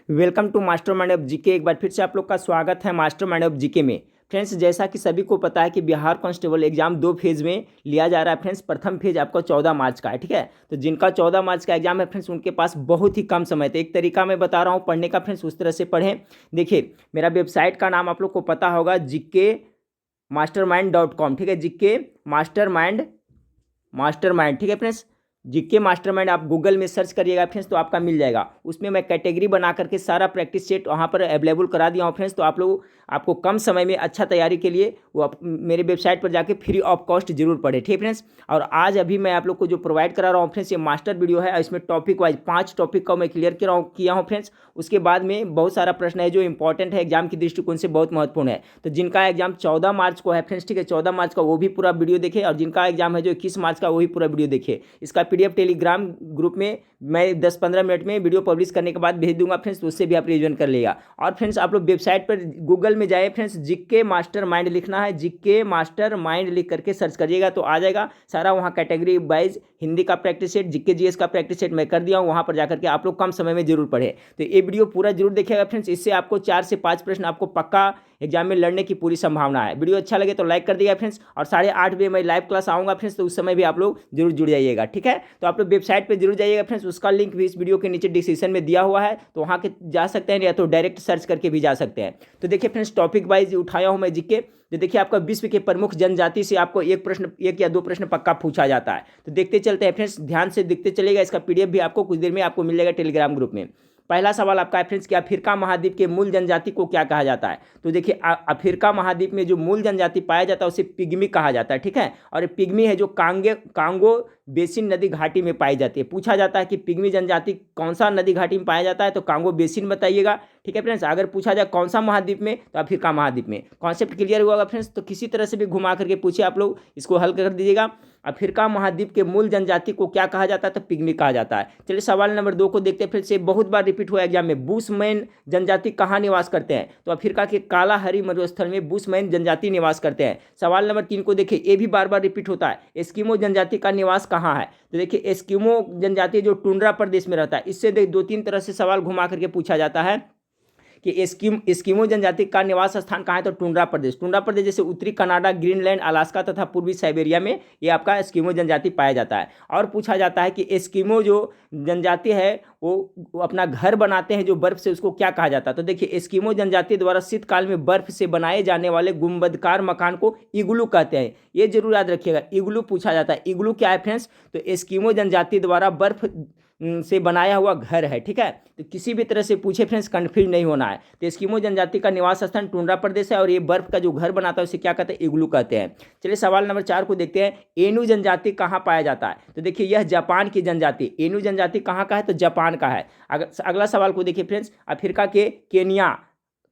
Welcome to Master Mind of GK. एक बार फिर से आप लोग का स्वागत है मास्टर माइंड ऑफ जीके में। फ्रेंड्स, जैसा कि सभी को पता है कि बिहार कांस्टेबल एग्जाम 2 फेज़ में लिया जा रहा है। फ्रेंड्स, प्रथम फेज आपका 14 मार्च का है, ठीक है। तो जिनका 14 मार्च का एग्जाम है फ्रेंड्स, उनके पास बहुत ही कम समय। तो एक तरीका मैं बता रहा हूँ पढ़ने का फ्रेंड्स, उस तरह से पढ़ें। देखिए, मेरा वेबसाइट का नाम आप लोग को पता होगा, gkmastermind.com, ठीक है। gkmastermind, ठीक है फ्रेंड्स। जीके मास्टरमाइंड आप गूगल में सर्च करिएगा फ्रेंड्स, तो आपका मिल जाएगा। उसमें मैं कैटेगरी बना करके सारा प्रैक्टिस सेट वहाँ पर अवेलेबल करा दिया हूँ फ्रेंड्स। तो आप लोग आपको कम समय में अच्छा तैयारी के लिए वो मेरे वेबसाइट पर जाके फ्री ऑफ कॉस्ट जरूर पढ़े, ठीक है फ्रेंड्स। और आज अभी मैं आप लोग को जो प्रोवाइड करा रहा हूँ फ्रेंड्स, ये मास्टर वीडियो है। इसमें टॉपिक वाइज 5 टॉपिक का मैं क्लियर किया हूँ फ्रेंड्स। उसके बाद में बहुत सारा प्रश्न है जो इंपॉर्टेंट है, एग्जाम की दृष्टिकोण से बहुत महत्वपूर्ण है। तो जिनका एग्जाम 14 मार्च को है फ्रेंड्स, ठीक है, 14 मार्च का वो भी पूरा वीडियो देखे, और जिनका एग्जाम है जो 21 मार्च का, वो भी पूरा वीडियो देखे। इसका PDF टेलीग्राम ग्रुप में मैं 10-15 मिनट में वीडियो पब्लिश करने के बाद भेज दूंगा फ्रेंड्स, तो उससे भी आप रिवीजन कर लेगा। और फ्रेंड्स, आप लोग वेबसाइट पर गूगल में जाए फ्रेंड्स, जीके मास्टर माइंड लिखना है, जीके मास्टर माइंड लिख करके सर्च करिएगा तो आ जाएगा सारा। वहाँ कैटेगरी वाइज हिंदी का प्रैक्टिस सेट, जीके जीएस का प्रैक्टिस सेट मैं कर दिया हूँ। वहाँ पर जाकर के आप लोग कम समय में जरूर पढ़े। तो ये वीडियो पूरा जरूर देखिएगा फ्रेंड्स, इससे आपको 4 से 5 प्रश्न आपको पक्का एग्जाम में लड़ने की पूरी संभावना है। वीडियो अच्छा लगे तो लाइक कर दिएगा फ्रेंड्स, और 8:30 बजे मैं लाइव क्लास आऊँगा फ्रेंड्स, तो उस समय भी आप लोग जरूर जुड़ जाइएगा, ठीक है। तो आप लोग वेबसाइट पर जरूर जाइएगा फ्रेंड्स, उसका लिंक भी इस वीडियो के नीचे डिस्क्रिप्शन में दिया हुआ है, तो वहाँ के जा सकते हैं, या तो डायरेक्ट सर्च करके भी जा सकते हैं। तो देखिए फ्रेंड्स, टॉपिक वाइज उठाया हूँ मैं जीके। तो देखिए, आपका विश्व के प्रमुख जनजाति से आपको एक या दो प्रश्न पक्का पूछा जाता है। तो देखते चलते हैं फ्रेंड्स, ध्यान से देखते चलेगा। इसका PDF भी आपको कुछ देर में आपको मिल जाएगा टेलीग्राम ग्रुप में। पहला सवाल आपका है फ्रेंड्स कि अफ्रीका महाद्वीप के मूल जनजाति को क्या कहा जाता है। तो देखिए, अफ्रीका महाद्वीप में जो मूल जनजाति पाया जाता है उसे पिग्मी कहा जाता है, ठीक है। और ये पिग्मी है जो कांगो बेसिन नदी घाटी में पाई जाती है। पूछा जाता है कि पिग्मी जनजाति कौन सा नदी घाटी में पाया जाता है, तो कांगो बेसिन बताइएगा, ठीक है फ्रेंड्स। अगर पूछा जाए कौन सा महाद्वीप में, तो अफ्रीका महाद्वीप में। कॉन्सेप्ट क्लियर हुआ फ्रेंड्स। तो किसी तरह से भी घुमा करके पूछे, आप लोग इसको हल कर दीजिएगा। अफ्रीका महाद्वीप के मूल जनजाति को क्या कहा जाता है, तो पिग्मी कहा जाता है। चलिए सवाल नंबर 2 को देखते हैं। फिर से बहुत बार रिपीट हुआ एग्जाम में, बुशमैन जनजाति कहाँ निवास करते हैं, तो अफ्रीका के काला हरी मरुस्थल में बुशमैन जनजाति निवास करते हैं। सवाल नंबर 3 को देखिए, ये भी बार बार रिपीट होता है, एस्किमो जनजाति का निवास कहाँ है। तो देखिए, एस्किमो जनजाति जो टुंड्रा प्रदेश में रहता है, इससे 2-3 तरह से सवाल घुमा करके पूछा जाता है कि एस्किमो जनजाति का निवास स्थान कहाँ है, तो टुंड्रा प्रदेश जैसे उत्तरी कनाडा, ग्रीनलैंड, अलास्का तथा पूर्वी साइबेरिया में ये आपका एस्किमो जनजाति पाया जाता है। और पूछा जाता है कि एस्किमो जो जनजाति है वो अपना घर बनाते हैं जो बर्फ से, उसको क्या कहा जाता है। तो देखिए, एस्किमो जनजाति द्वारा शीतकाल में बर्फ से बनाए जाने वाले गुंबदकार मकान को इग्लू कहते हैं। ये जरूर याद रखिएगा, इग्लू पूछा जाता है। इग्लू क्या है फ्रेंड्स, तो एस्किमो जनजाति द्वारा बर्फ से बनाया हुआ घर है, ठीक है। तो किसी भी तरह से पूछे फ्रेंड्स, कंफ्यूज नहीं होना है। तो एस्किमो जनजाति का निवास स्थान टुंड्रा प्रदेश है, और ये बर्फ का जो घर बनाता है उसे क्या कहते हैं, इग्लू कहते हैं। चलिए सवाल नंबर 4 को देखते हैं, एनु जनजाति कहाँ पाया जाता है। तो देखिए, यह जापान की जनजाति, एनु जनजाति कहाँ का है, तो जापान का है। अगला सवाल को देखिए फ्रेंड्स, अफ्रीका के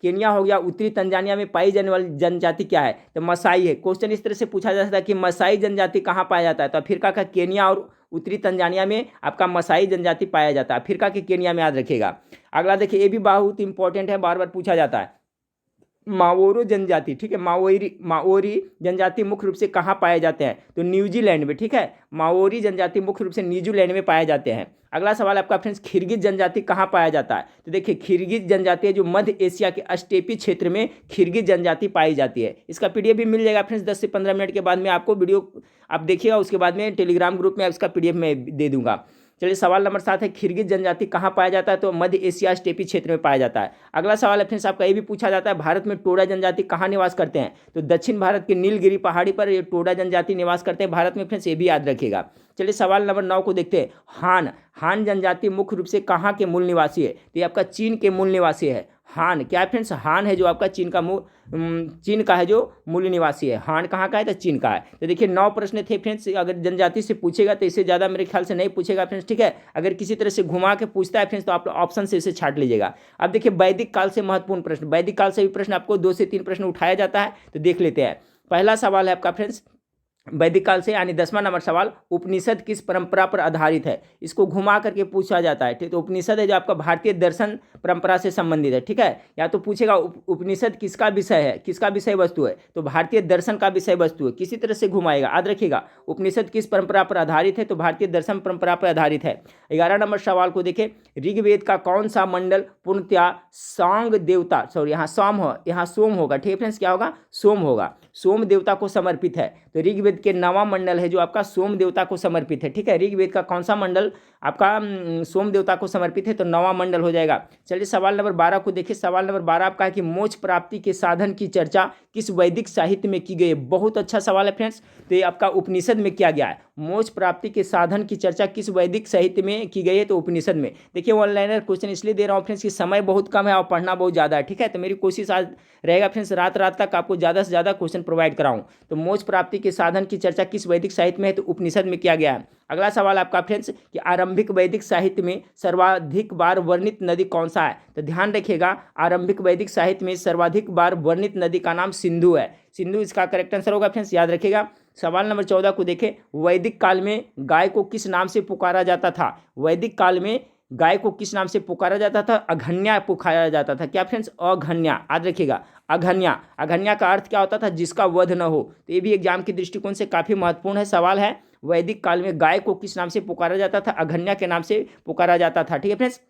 केनिया हो गया, उत्तरी तंजानिया में पाई जाने वाली जनजाति क्या है, तो मसाई है। क्वेश्चन इस तरह से पूछा जा सकता है कि मसाई जनजाति कहाँ पाया जाता है, तो अफ्रीका का केनिया और उत्तरी तंजानिया में आपका मसाई जनजाति पाया जाता है, अफ्रीका के केनिया में, याद रखिएगा। अगला देखिए, ये भी बहुत इंपॉर्टेंट है, बार बार पूछा जाता है, माओरो जनजाति, ठीक है, माओरी जनजाति मुख्य रूप से कहाँ पाए जाते हैं, तो न्यूजीलैंड में, ठीक है। माओरी जनजाति मुख्य रूप से न्यूजीलैंड में पाए जाते हैं। अगला सवाल आपका फ्रेंड्स, खिरगिज जनजाति कहाँ पाया जाता है। तो देखिए, खिरगिज जनजाति है जो मध्य एशिया के स्टेपी क्षेत्र में खिरगिज जनजाति पाई जाती है। इसका PDF भी मिल जाएगा फ्रेंड्स, 10 से 15 मिनट के बाद में आपको वीडियो आप देखिएगा, उसके बाद में टेलीग्राम ग्रुप में इसका PDF मैं दे दूंगा। चलिए सवाल नंबर 7 है, खिरगिज जनजाति कहाँ पाया जाता है, तो मध्य एशिया स्टेपी क्षेत्र में पाया जाता है। अगला सवाल है फ्रेंड्स आपका, ये भी पूछा जाता है, भारत में टोडा जनजाति कहाँ निवास करते हैं, तो दक्षिण भारत के नीलगिरी पहाड़ी पर ये टोडा जनजाति निवास करते हैं भारत में फ्रेंड्स, ये भी याद रखिएगा। चलिए सवाल नंबर 9 को देखते हैं, हान जनजाति मुख्य रूप से कहाँ के मूल निवासी है, तो ये आपका चीन के मूल निवासी है। हान क्या है फ्रेंड्स, हान है जो आपका चीन का है जो मूल निवासी है। हान कहाँ का है, तो चीन का है। तो देखिए 9 प्रश्न थे फ्रेंड्स, अगर जनजाति से पूछेगा तो इससे ज़्यादा मेरे ख्याल से नहीं पूछेगा फ्रेंड्स, ठीक है। अगर किसी तरह से घुमा के पूछता है फ्रेंड्स, तो आप ऑप्शन से इसे छाट लीजिएगा। अब देखिए, वैदिक काल से महत्वपूर्ण प्रश्न, वैदिक काल से भी प्रश्न आपको 2 से 3 प्रश्न उठाया जाता है, तो देख लेते हैं। पहला सवाल है आपका फ्रेंड्स, वैदिक काल से, यानी 10वां नंबर सवाल, उपनिषद किस परंपरा पर आधारित है? इसको घुमा करके पूछा जाता है, ठीक। तो उपनिषद है जो आपका भारतीय दर्शन परंपरा से संबंधित है, ठीक है। या तो पूछेगा उपनिषद किसका विषय है, किसका विषय वस्तु है, तो भारतीय दर्शन का विषय वस्तु है, किसी तरह से घुमाएगा, याद रखिएगा। उपनिषद किस परंपरा पर आधारित है, तो भारतीय दर्शन परंपरा पर आधारित है। 11 नंबर सवाल को देखें, ऋग्वेद का कौन सा मंडल पूर्णतया सांग देवता, सॉरी यहाँ सोम हो, यहाँ सोम होगा, ठीक है फ्रेंड्स, क्या होगा, सोम होगा, सोम देवता को समर्पित है। तो ऋग्वेद के 9वां मंडल है जो आपका सोम देवता को समर्पित है, ठीक है। ऋग्वेद का कौन सा मंडल आपका सोम देवता को समर्पित है, तो 9वां मंडल हो जाएगा। चलिए सवाल नंबर 12 को देखिए। सवाल नंबर 12 आपका है कि मोक्ष प्राप्ति के साधन की चर्चा किस वैदिक साहित्य में की गई है? बहुत अच्छा सवाल है फ्रेंड्स। तो ये आपका उपनिषद में किया गया है। मोक्ष प्राप्ति के साधन की चर्चा किस वैदिक साहित्य में की गई है, तो उपनिषद में। देखिए ऑनलाइनर क्वेश्चन इसलिए दे रहा हूँ फ्रेंड्स कि समय बहुत कम है और पढ़ना बहुत ज़्यादा है, ठीक है। तो मेरी कोशिश आज रहेगा फ्रेंड्स रात रात तक आपको ज़्यादा से ज़्यादा क्वेश्चन प्रोवाइड कराऊं। तो मोक्ष प्राप्ति के साधन की चर्चा किस वैदिक साहित्य में है, तो उपनिषद में किया गया है। अगला सवाल आपका फ्रेंड्स कि आरंभिक वैदिक साहित्य में सर्वाधिक बार वर्णित नदी कौन सा है? तो ध्यान रखिएगा, आरंभिक वैदिक साहित्य में सर्वाधिक बार वर्णित नदी का नाम सिंधु है। सिंधु इसका करेक्ट आंसर होगा फ्रेंड्स, याद रखिएगा। सवाल नंबर 14 को देखें, वैदिक काल में गाय को किस नाम से पुकारा जाता था? वैदिक काल में गाय को किस नाम से पुकारा जाता था? अघन्या पुकारा जाता था। क्या फ्रेंड्स? अघन्या, याद रखिएगा, अघन्या। अघन्या का अर्थ क्या होता था? जिसका वध न हो। तो ये भी एग्जाम के दृष्टिकोण से काफी महत्वपूर्ण है सवाल है। वैदिक काल में गाय को किस नाम से पुकारा जाता था? अघन्या के नाम से पुकारा जाता था, ठीक है फ्रेंड्स।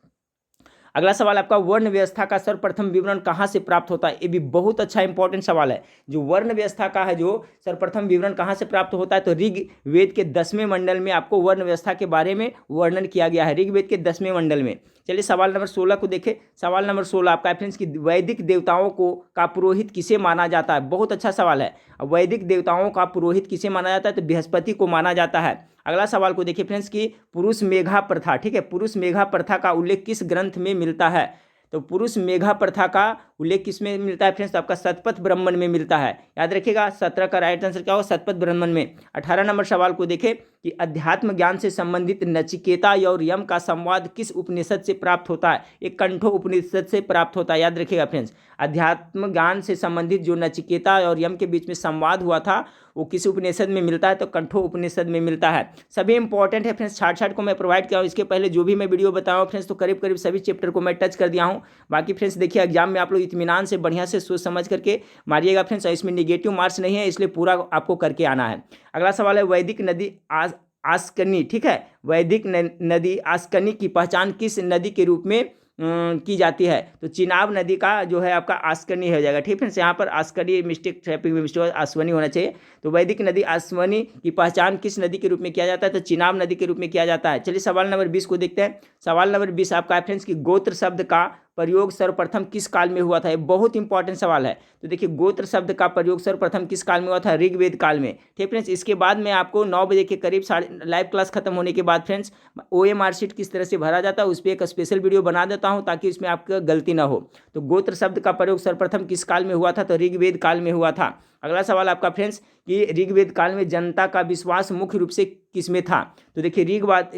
अगला सवाल आपका, वर्ण व्यवस्था का सर्वप्रथम विवरण कहाँ से प्राप्त होता है? ये भी बहुत अच्छा इंपॉर्टेंट सवाल है। जो वर्ण व्यवस्था का है, जो सर्वप्रथम विवरण कहाँ से प्राप्त होता है, तो ऋग्वेद के 10वें मंडल में आपको वर्ण व्यवस्था के बारे में वर्णन किया गया है, ऋग्वेद के 10वें मंडल में। चलिए सवाल नंबर 16 को देखें। सवाल नंबर 16 आपका फ्रेंड्स कि वैदिक देवताओं को का पुरोहित किसे माना जाता है? बहुत अच्छा सवाल है। वैदिक देवताओं का पुरोहित किसे माना जाता है? तो बृहस्पति को माना जाता है। अगला सवाल को देखिए फ्रेंड्स कि पुरुष मेघा प्रथा, ठीक है, पुरुष मेघा प्रथा का उल्लेख किस ग्रंथ में मिलता है? तो पुरुष मेघा प्रथा का उल्लेख किस में मिलता है फ्रेंड्स? तो आपका शतपथ ब्राह्मण में मिलता है, याद रखिएगा। 17 का राइट आंसर क्या होगा? शतपथ ब्राह्मण में। 18 नंबर सवाल को देखें कि अध्यात्म ज्ञान से संबंधित नचिकेता और यम का संवाद किस उपनिषद से प्राप्त होता है? एक कंठो उपनिषद से प्राप्त होता है, याद रखिएगा फ्रेंड्स। अध्यात्म ज्ञान से संबंधित जो नचिकेता और यम के बीच में संवाद हुआ था वो किस उपनिषद में मिलता है? तो कंठो उपनिषद में मिलता है। सभी इंपॉर्टेंट है फ्रेंड्स, छाट को मैं प्रोवाइड किया हूँ। इसके पहले जो भी मैं वीडियो बताया हूँ फ्रेंड्स, तो करीब करीब सभी चैप्टर को मैं टच कर दिया हूँ। बाकी फ्रेंड्स देखिए एग्जाम में आप लोग इत्मीनान से बढ़िया से सोच समझ करके मारिएगा फ्रेंड्स, और इसमें निगेटिव मार्क्स नहीं है, इसलिए पूरा आपको करके आना है। अगला सवाल है, वैदिक नदी आस्कनी, ठीक है, वैदिक नदी आस्कनी की पहचान किस नदी के रूप में की जाती है? तो चिनाब नदी का जो है आपका आस्कनी हो जाएगा, ठीक है। यहाँ पर आस्कनी मिस्टेक, ट्रैपिक मिस्टेक, आस्वनी होना चाहिए। तो वैदिक नदी आस्वनी की पहचान किस नदी के रूप में किया जाता है? तो चिनाब नदी के रूप में किया जाता है। चलिए सवाल नंबर 20 को देखते हैं। सवाल नंबर 20 आपका फ्रेंड्स कि गोत्र शब्द का प्रयोग सर्वप्रथम किस काल में हुआ था? ये बहुत इंपॉर्टेंट सवाल है। तो देखिए गोत्र शब्द का प्रयोग सर्वप्रथम किस काल में हुआ था? ऋग्वेद काल में, ठीक फ्रेंड्स। इसके बाद में आपको 9 बजे के करीब लाइव क्लास खत्म होने के बाद फ्रेंड्स OMR शीट किस तरह से भरा जाता है उस पर एक स्पेशल वीडियो बना देता हूं ताकि इसमें आपका गलती ना हो। तो गोत्र शब्द का प्रयोग सर्वप्रथम किस काल में हुआ था? तो ऋग्वेद काल में हुआ था। अगला सवाल आपका फ्रेंड्स कि ऋग्वेद काल में जनता का विश्वास मुख्य रूप से किसमें था? तो देखिए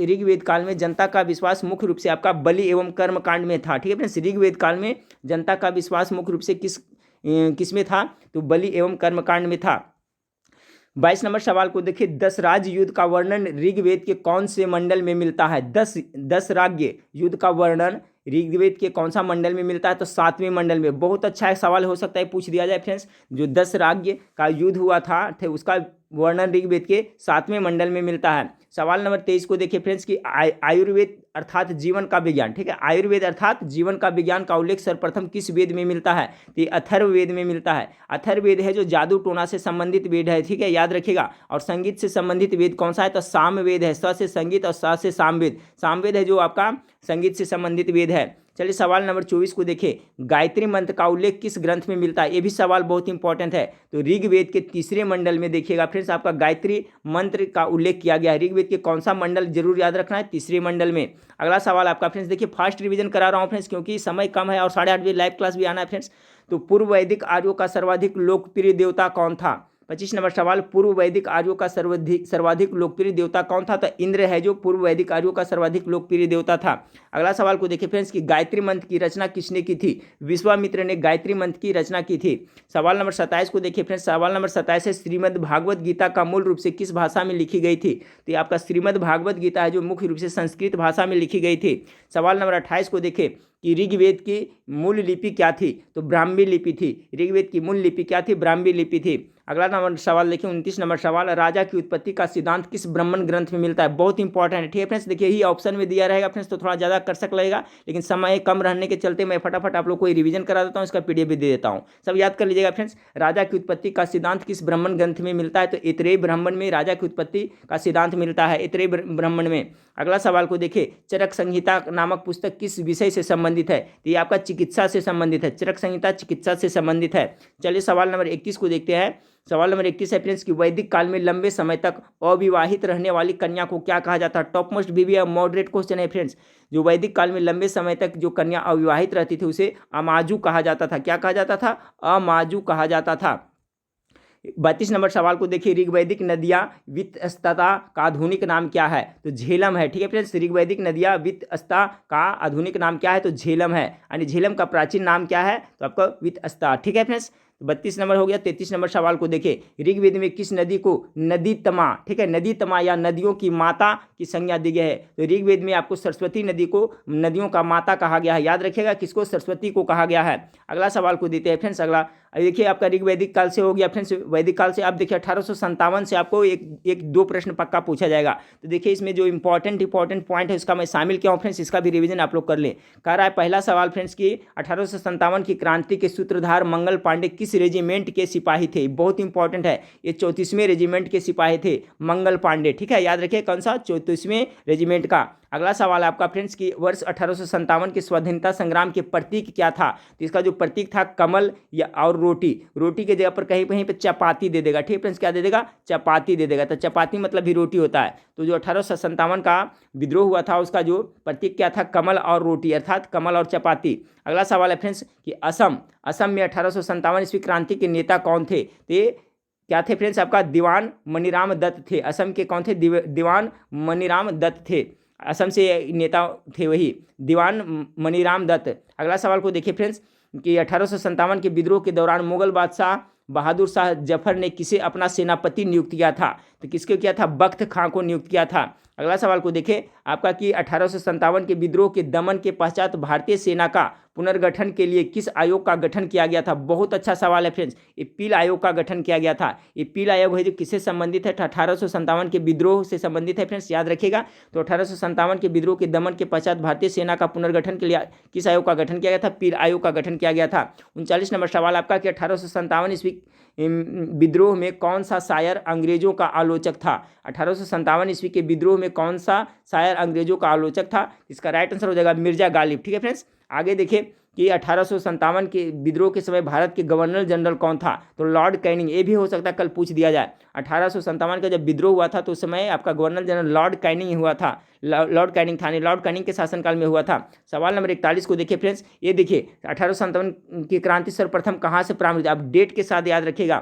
ऋग्वेद काल में जनता का विश्वास मुख्य रूप से आपका बलि एवं कर्म कांड में था, ठीक है फ्रेंड्स। ऋग्वेद काल में जनता का विश्वास मुख्य रूप से किसमें था? तो बलि एवं कर्म कांड में था। 22 नंबर सवाल को देखिए, 10 राज्य युद्ध का वर्णन ऋग्वेद के कौन से मंडल में मिलता है? 10 राज्य युद्ध का वर्णन ऋग्वेद के कौन सा मंडल में मिलता है? तो 7वें मंडल में। बहुत अच्छा एक सवाल हो सकता है पूछ दिया जाए फ्रेंड्स। जो 10 राज्य का युद्ध हुआ था उसका वर्णन ऋग्वेद के 7वें मंडल में मिलता है। सवाल नंबर 23 को देखिए फ्रेंड्स कि आयुर्वेद अर्थात जीवन का विज्ञान, ठीक है, आयुर्वेद अर्थात जीवन का विज्ञान का उल्लेख सर्वप्रथम किस वेद में मिलता है? तो अथर्ववेद में मिलता है। अथर्ववेद है जो जादू टोना से संबंधित वेद है, ठीक है, याद रखिएगा। और संगीत से संबंधित वेद कौन सा है? तो सामवेद है। स से संगीत और सा से सामवेद। सामवेद है जो आपका संगीत से संबंधित वेद है। चलिए सवाल नंबर 24 को देखिए, गायत्री मंत्र का उल्लेख किस ग्रंथ में मिलता है? ये भी सवाल बहुत इंपॉर्टेंट है। तो ऋग्वेद के 3रे मंडल में देखिएगा फ्रेंड्स आपका गायत्री मंत्र का उल्लेख किया गया है। ऋग्वेद के कौन सा मंडल जरूर याद रखना है? 3रे मंडल में। अगला सवाल आपका फ्रेंड्स देखिए, फास्ट रिवीजन करा रहा हूँ फ्रेंड्स क्योंकि समय कम है और 8:30 बजे लाइव क्लास भी आना है फ्रेंड्स। तो पूर्व वैदिक आर्यों का सर्वाधिक लोकप्रिय देवता कौन था? 25 नंबर सवाल, पूर्व वैदिक आर्यों का सर्वाधिक लोकप्रिय देवता कौन था? तो इंद्र है जो पूर्व वैदिक आर्यों का सर्वाधिक लोकप्रिय देवता था। अगला सवाल को देखिए फ्रेंड्स कि गायत्री मंत्र की रचना किसने की थी? विश्वामित्र ने गायत्री मंत्र की रचना की थी। सवाल नंबर 27 को देखिए फ्रेंड्स, सवाल नंबर 27 है, श्रीमद् भागवत गीता का मूल रूप से किस भाषा में लिखी गई थी? तो ये आपका श्रीमद् भागवत गीता है जो मुख्य रूप से संस्कृत भाषा में लिखी गई थी। सवाल नंबर 28 को देखिए कि ऋग्वेद की मूल लिपि क्या थी? तो ब्राह्मी लिपि थी। ऋग्वेद की मूल लिपि क्या थी? ब्राह्मी लिपि थी। अगला नंबर सवाल देखिए 29 नंबर सवाल, राजा की उत्पत्ति का सिद्धांत किस ब्राह्मण ग्रंथ में मिलता है? बहुत इंपॉर्टेंट है, ठीक है फ्रेंड्स। देखिए यही ऑप्शन में दिया रहेगा फ्रेंड्स, तो थोड़ा ज़्यादा कर सक लगेगा, लेकिन समय कम रहने के चलते मैं फटाफट आप लोग को रिवीजन करा देता हूँ, इसका पीडीएफ भी दे देता हूँ। सब याद कर लीजिएगा फ्रेंड्स, राजा की उत्पत्ति का सिद्धांत किस ब्राह्मण ग्रंथ में मिलता है? तो ऐतरेय ब्राह्मण में राजा की उत्पत्ति का सिद्धांत मिलता है, ऐतरेय ब्राह्मण में। अगला सवाल को देखिए, चरक संहिता नामक पुस्तक किस विषय से संबंधित है? तो ये आपका चिकित्सा से संबंधित है। चरक संहिता चिकित्सा से संबंधित है। चलिए सवाल नंबर 21 को देखते हैं। सवाल नंबर 21 है फ्रेंड्स कि वैदिक काल में लंबे समय तक अविवाहित रहने वाली कन्या को क्या कहा जाता है? टॉप मोस्ट भी है, मॉडरेट क्वेश्चन है फ्रेंड्स। जो वैदिक काल में लंबे समय तक जो कन्या अविवाहित रहती थी उसे अमाजु कहा जाता था। क्या कहा जाता था? अमाजु कहा जाता था। 32 नंबर सवाल को देखिए, ऋग्वैदिक नदियां वित्तस्ता का आधुनिक नाम क्या है? तो झेलम है, ठीक है फ्रेंड्स। ऋग्वैदिक नदियां वित्तस्ता का आधुनिक नाम क्या है? तो झेलम है, यानी झेलम का प्राचीन नाम क्या है? तो आपका वित्तस्ता, ठीक है फ्रेंड्स। तो 32 नंबर हो गया। 33 नंबर सवाल को देखिए, ऋग्वेद में किस नदी को नदी तमा, ठीक है, नदी तमा या नदियों की माता की संज्ञा दी गई है? तो ऋग्वेद में आपको सरस्वती नदी को नदियों का माता कहा गया है। याद रखिएगा किसको? सरस्वती को कहा गया है। अगला सवाल को देते हैं फ्रेंड्स। अगला देखिए आपका ऋग्वैदिक काल से हो गया फ्रेंड्स। वैदिक काल से आप देखिए 1857 से आपको एक दो प्रश्न पक्का पूछा जाएगा। तो देखिए इसमें जो इंपॉर्टेंट पॉइंट है उसका मैं शामिल किया हूँ फ्रेंड्स, इसका भी रिवीजन आप लोग कर लें। कह रहा है पहला सवाल फ्रेंड्स की 1857 की क्रांति के सूत्रधार मंगल पांडे किस रेजिमेंट के सिपाही थे? बहुत इंपॉर्टेंट है, ये 34वें रेजिमेंट के सिपाही थे मंगल पांडे, ठीक है। याद रखिए कौन सा? 34वें रेजिमेंट का। अगला सवाल है आपका फ्रेंड्स की वर्ष 1857 के स्वाधीनता संग्राम के प्रतीक क्या था? तो इसका जो प्रतीक था कमल या और रोटी के जगह पर कहीं कहीं पे चपाती दे देगा, ठीक है फ्रेंड्स। क्या दे देगा? चपाती दे देगा। तो चपाती मतलब भी रोटी होता है। तो जो 1857 का विद्रोह हुआ था उसका जो प्रतीक क्या था? कमल और रोटी, अर्थात कमल और चपाती। अगला सवाल है फ्रेंड्स कि असम में 1857 ईस्वी क्रांति के नेता कौन थे? तो ये क्या थे फ्रेंड्स? आपका दीवान मनीराम दत्त थे। असम के कौन थे? दीवान मनीराम दत्त थे। असम से नेता थे वही दीवान मनीराम दत्त। अगला सवाल को देखिए फ्रेंड्स कि 1857 के विद्रोह के दौरान मुगल बादशाह बहादुर शाह जफर ने किसे अपना सेनापति नियुक्त किया था? तो किसको किया था? बख्त खां को नियुक्त किया था। अगला सवाल को देखें आपका कि 1857 के विद्रोह के दमन के पश्चात भारतीय सेना का पुनर्गठन के लिए किस आयोग का गठन किया गया था? बहुत अच्छा सवाल है फ्रेंड्स। ये पील आयोग का गठन किया गया था। ये पील आयोग है जो किससे संबंधित है? 1857 के विद्रोह से संबंधित है फ्रेंड्स, याद रखिएगा। तो 1857 के विद्रोह के दमन के पश्चात भारतीय सेना का पुनर्गठन के लिए किस आयोग का गठन किया गया था? पील आयोग का गठन किया गया था। 39 नंबर सवाल आपका कि 1857 ईस्वी विद्रोह में कौन सा शायर अंग्रेजों का आलोचक था? 1857 ईस्वी के विद्रोह में कौन सा शायर अंग्रेजों का आलोचक था? इसका राइट आंसर हो जाएगा मिर्जा गालिब, ठीक है फ्रेंड्स। आगे देखिए कि 1857 के विद्रोह के समय भारत के गवर्नर जनरल कौन था? तो लॉर्ड कैनिंग। ये भी हो सकता है कल पूछ दिया जाए। 1857 का जब विद्रोह हुआ था तो उस समय आपका गवर्नर जनरल लॉर्ड कैनिंग हुआ था। लॉर्ड कैनिंग था, लॉर्ड कैनिंग के शासनकाल में हुआ था। सवाल नंबर 41 को देखिए फ्रेंड्स। ये देखिए 1857 की क्रांति सर्वप्रथम कहाँ से प्रारंभ हुई? आप डेट के साथ याद रखिएगा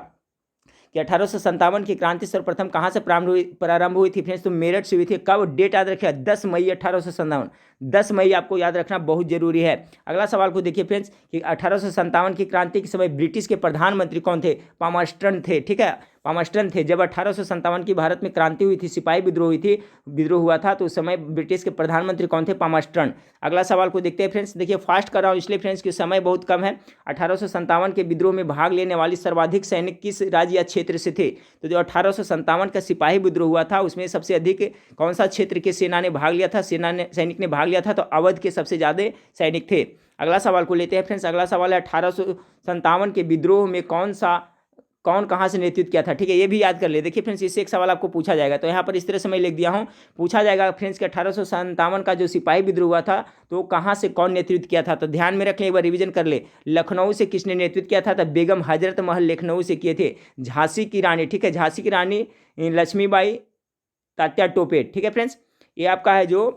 कि 1857 की क्रांति सर्वप्रथम कहाँ से प्रारंभ हुई थी फ्रेंड्स? तो मेरठ से हुई थी। कब? डेट याद रखिएगा 10 मई 1857। 10 मई आपको याद रखना बहुत जरूरी है। अगला सवाल को देखिए फ्रेंड्स कि 1857 की क्रांति के समय ब्रिटिश के प्रधानमंत्री कौन थे? पामर्स्टन थे, ठीक है, पामर्स्टन थे। जब 1857 की भारत में क्रांति हुई थी, सिपाही विद्रोह हुआ था, तो उस समय ब्रिटिश के प्रधानमंत्री कौन थे? पामर्स्टन। अगला सवाल को देखते हैं फ्रेंड्स। देखिए फास्ट कर रहा हूँ इसलिए फ्रेंड्स कि समय बहुत कम है। 1857 के विद्रोह में भाग लेने वाली सर्वाधिक सैनिक किस राज्य या क्षेत्र से थे? तो जो 1857 का सिपाही विद्रोह हुआ था उसमें सबसे अधिक कौन सा क्षेत्र के सेना ने भाग लिया था? सैनिक ने भाग लिया था तो अवध के सबसे ज़्यादा सैनिक थे। अगला सवाल को लेते हैं फ्रेंड्स। अगला सवाल है 1857 के विद्रोह में कौन कहाँ से नेतृत्व किया था? ठीक है, ये भी याद कर ले। देखिए फ्रेंड्स इससे एक सवाल आपको पूछा जाएगा, तो यहाँ पर इस तरह से मैं लिख दिया हूँ। पूछा जाएगा फ्रेंड्स कि 1857 का जो सिपाही विद्रोह हुआ था तो कहाँ से कौन नेतृत्व किया था? तो ध्यान में रख ले, एक बार रिवीजन कर ले। लखनऊ से किसने नेतृत्व किया था? तो बेगम हजरत महल लखनऊ से किए थे। झांसी की रानी, ठीक है, झांसी की रानी लक्ष्मीबाई तात्या टोपे, ठीक है फ्रेंड्स। ये आपका है जो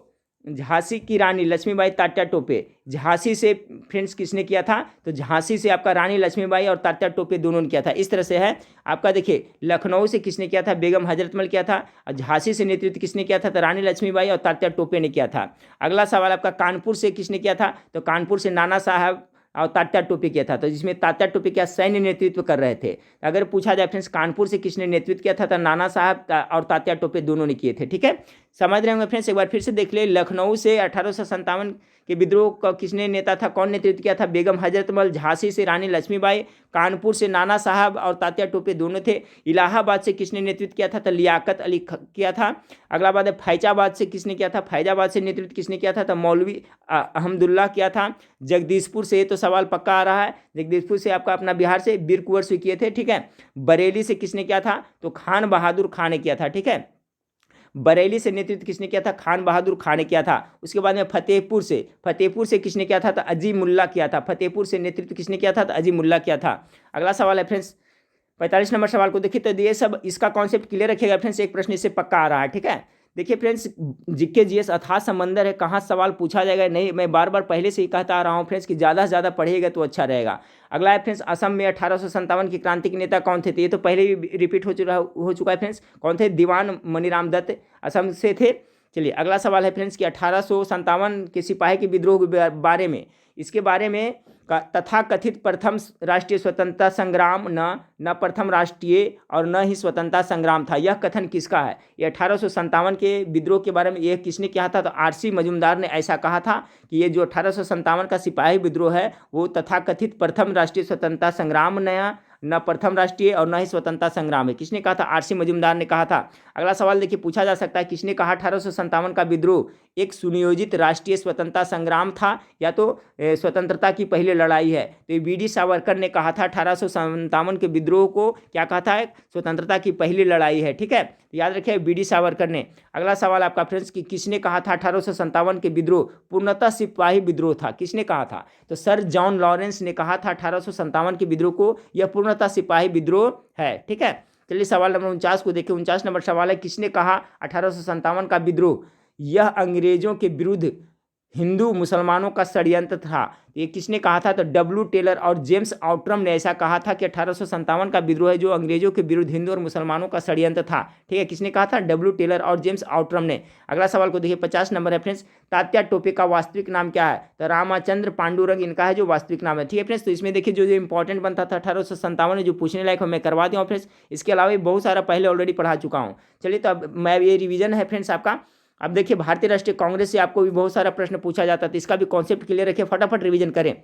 झांसी की रानी लक्ष्मीबाई तात्या टोपे, झांसी से फ्रेंड्स किसने किया था, तो झांसी से आपका रानी लक्ष्मीबाई और तात्या टोपे दोनों ने किया था। इस तरह से है आपका। देखिए लखनऊ से किसने किया था, बेगम हजरतमल किया था। और झांसी से नेतृत्व किसने किया था, तो रानी लक्ष्मीबाई और तात्या टोपे ने किया था। अगला सवाल आपका कानपुर से किसने किया था, तो कानपुर से नाना साहब और तात्या टोपे किया था। तो जिसमें तात्या टोपे क्या सैन्य नेतृत्व कर रहे थे। अगर पूछा जाए फ्रेंड्स कानपुर से किसने नेतृत्व किया था, तो नाना साहब और तात्या टोपे दोनों ने किए थे। ठीक है, समझ रहे होंगे फ्रेंड्स। एक बार फिर से देख ले, लखनऊ से 1857 के विद्रोह का किसने नेता था, कौन नेतृत्व किया था, बेगम हजरतमल। झांसी से रानी लक्ष्मीबाई, कानपुर से नाना साहब और तात्या टोपे दोनों थे। इलाहाबाद से किसने नेतृत्व किया था, तो लियाकत अली किया था। अगला बात है फैजाबाद से किसने किया था, फैजाबाद से नेतृत्व किसने किया था, तो मौलवी अहमदुल्ला किया था। जगदीशपुर से, ये तो सवाल पक्का आ रहा है, जगदीशपुर से आपका अपना बिहार से बीर कुंवर सिंह किए थे। ठीक है, बरेली से किसने किया था, तो खान बहादुर खान ने किया था। ठीक है, बरेली से नेतृत्व किसने किया था, खान बहादुर खान ने किया था। उसके बाद में फतेहपुर से किसने किया था, तो अजीमुल्ला किया था। फतेहपुर से नेतृत्व किसने किया था, तो अजीमुल्ला किया था। अगला सवाल है फ्रेंड्स 45 नंबर सवाल को देखिए, तो ये सब इसका कॉन्सेप्ट क्लियर रखिएगा फ्रेंड्स, एक प्रश्न इससे पक्का आ रहा है। ठीक है, देखिए फ्रेंड्स जीके जीएस अथाह समंदर है, कहाँ सवाल पूछा जाएगा नहीं, मैं बार बार पहले से ही कहता आ रहा हूँ फ्रेंड्स कि ज़्यादा से ज़्यादा पढ़िएगा तो अच्छा रहेगा। अगला है फ्रेंड्स असम में 1857 की क्रांति के नेता कौन थे, तो ये तो पहले भी रिपीट हो चुका है फ्रेंड्स। कौन थे, दीवान मनीराम दत्त असम से थे। चलिए अगला सवाल है फ्रेंड्स कि 1857 के सिपाही के विद्रोह के बारे में, इसके बारे में तथा कथित प्रथम राष्ट्रीय स्वतंत्रता संग्राम न प्रथम राष्ट्रीय और न ही स्वतंत्रता संग्राम था, यह कथन किसका है। ये 1857 के विद्रोह के बारे में यह किसने कहा था, तो आरसी मजूमदार ने ऐसा कहा था कि ये जो 1857 का सिपाही विद्रोह है वो तथा कथित प्रथम राष्ट्रीय स्वतंत्रता संग्राम न प्रथम राष्ट्रीय और न ही स्वतंत्रता संग्राम है। किसने कहा था, आरसी मजूमदार ने कहा था। अगला सवाल देखिए पूछा जा सकता है, किसने कहा 1857 का विद्रोह एक सुनियोजित राष्ट्रीय स्वतंत्रता संग्राम था या तो स्वतंत्रता की पहली लड़ाई है, तो ये वीडी सावरकर ने कहा था 1857 के विद्रोह को क्या कहा था, स्वतंत्रता की पहली लड़ाई है। ठीक है, तो याद रखिए वीडी सावरकर ने। अगला सवाल आपका फ्रेंड्स कि किसने कहा था 1857 के विद्रोह पूर्णतः सिपाही विद्रोह था, किसने कहा था, तो सर जॉन लॉरेंस ने कहा था 1857 के विद्रोह को यह पूर्णतः सिपाही विद्रोह है। ठीक है, चलिए सवाल नंबर 49 को देखिए। 49 नंबर सवाल है, किसने कहा 1857 का विद्रोह यह अंग्रेजों के विरुद्ध हिंदू मुसलमानों का षड्यंत्र था, ये किसने कहा था, तो डब्ल्यू टेलर और जेम्स आउट्रम ने ऐसा कहा था कि 1857 का विद्रोह है जो अंग्रेजों के विरुद्ध हिंदू और मुसलमानों का षड्यंत्र था। ठीक है, किसने कहा था, डब्ल्यू टेलर और जेम्स आउट्रम ने। अगला सवाल को देखिए 50 नंबर है फ्रेंड्स, तात्या टोपे का वास्तविक नाम क्या है, तो रामाचंद्र पांडुरंग इनका है जो वास्तविक नाम है। ठीक है फ्रेंड्स, तो इसमें देखिए जो इंपॉर्टेंट बनता था 1857 में जो पूछने लायक मैं करवा दिया हूँ फ्रेंड्स। इसके अलावा बहुत सारा पहले ऑलरेडी पढ़ा चुका हूँ। चलिए तो अब मैं ये रिवीजन है फ्रेंड्स आपका। अब देखिए भारतीय राष्ट्रीय कांग्रेस से आपको भी बहुत सारा प्रश्न पूछा जाता था, इसका भी कॉन्सेप्ट क्लियर रखिए, फटाफट रिवीजन करें।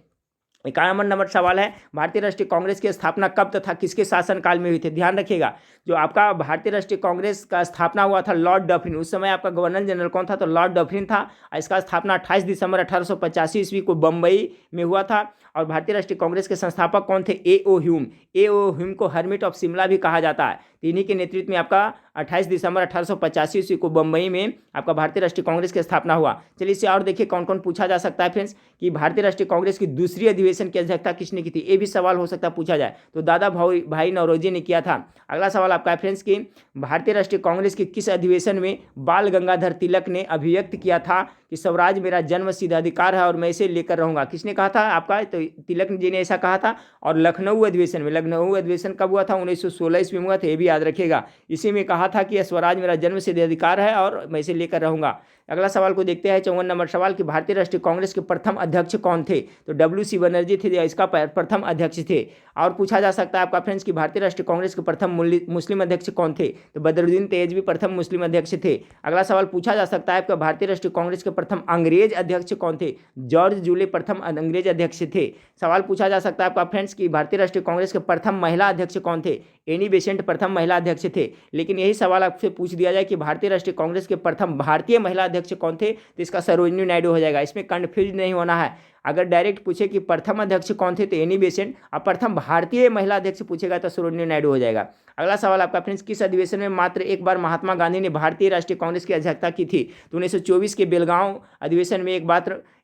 51 नंबर सवाल है, भारतीय राष्ट्रीय कांग्रेस की स्थापना कब तथा किसके शासनकाल में हुई थी। ध्यान रखिएगा जो आपका भारतीय राष्ट्रीय कांग्रेस का स्थापना हुआ था लॉर्ड डफरिन, उस समय आपका गवर्नर जनरल कौन था, तो लॉर्ड डफरिन था। इसका स्थापना 28 दिसंबर 1885 ईस्वी को बम्बई में हुआ था। और भारतीय राष्ट्रीय कांग्रेस के संस्थापक कौन थे, ए.ओ. ह्यूम। ए.ओ. ह्यूम को हर्मिट ऑफ शिमला भी कहा जाता है। इन्हीं के नेतृत्व में आपका 28 दिसंबर 1885 ईस्वी को बम्बई में आपका भारतीय राष्ट्रीय कांग्रेस की स्थापना हुआ। चलिए इसे और देखिए कौन कौन पूछा जा सकता है फ्रेंड्स कि भारतीय राष्ट्रीय कांग्रेस की दूसरी अधिवेशन की अध्यक्षता किसने की थी, ये भी सवाल हो सकता है पूछा जाए, तो दादा भाई नौरोजी ने किया था। अगला सवाल आपका है फ्रेंड्स कि भारतीय राष्ट्रीय कांग्रेस के किस अधिवेशन में बाल गंगाधर तिलक ने अभिव्यक्त किया था कि स्वराज मेरा जन्म सिद्ध अधिकार है और मैं इसे लेकर रहूंगा, किसने कहा था आपका, तो तिलक जी ने ऐसा कहा था। और लखनऊ अधिवेशन में, लखनऊ अधिवेशन कब हुआ था, 1916 ईस्वी में हुआ था, ये भी याद रखिएगा। इसी में कहा था कि स्वराज मेरा जन्म सिद्ध अधिकार है और मैं इसे लेकर रहूंगा। अगला सवाल को देखते हैं 54 नंबर सवाल कि भारतीय राष्ट्रीय कांग्रेस के प्रथम अध्यक्ष कौन थे, तो डब्ल्यू.सी. बनर्जी थे, इसका प्रथम अध्यक्ष थे। और पूछा जा सकता है आपका फ्रेंड्स कि भारतीय राष्ट्रीय कांग्रेस के प्रथम मुस्लिम अध्यक्ष कौन थे, तो बदरुद्दीन तेजवी प्रथम मुस्लिम अध्यक्ष थे। अगला सवाल पूछा जा सकता है आपका भारतीय राष्ट्रीय कांग्रेस के प्रथम अंग्रेज अध्यक्ष कौन थे, जॉर्ज जूले प्रथम अंग्रेज अध्यक्ष थे। सवाल पूछा जा सकता है आपका फ्रेंड्स कि भारतीय राष्ट्रीय कांग्रेस के प्रथम महिला अध्यक्ष कौन थे, एनी बेसेंट प्रथम महिला अध्यक्ष थे। लेकिन यही सवाल आपसे पूछ दिया जाए कि भारतीय राष्ट्रीय कांग्रेस के प्रथम भारतीय महिला अध्यक्ष कौन थे, तो इसका सरोजिनी नायडू हो जाएगा। इसमें कंफ्यूज नहीं होना है। अगर डायरेक्ट पूछे कि प्रथम अध्यक्ष कौन थे तो एनी बेसेंट, और प्रथम भारतीय महिला अध्यक्ष पूछेगा तो सरोजिनी नायडू हो जाएगा। अगला सवाल आपका फ्रेंड्स किस अधिवेशन में मात्र एक बार महात्मा गांधी ने भारतीय राष्ट्रीय कांग्रेस की अध्यक्षता की थी, तो 1924 के बेलगांव अधिवेशन में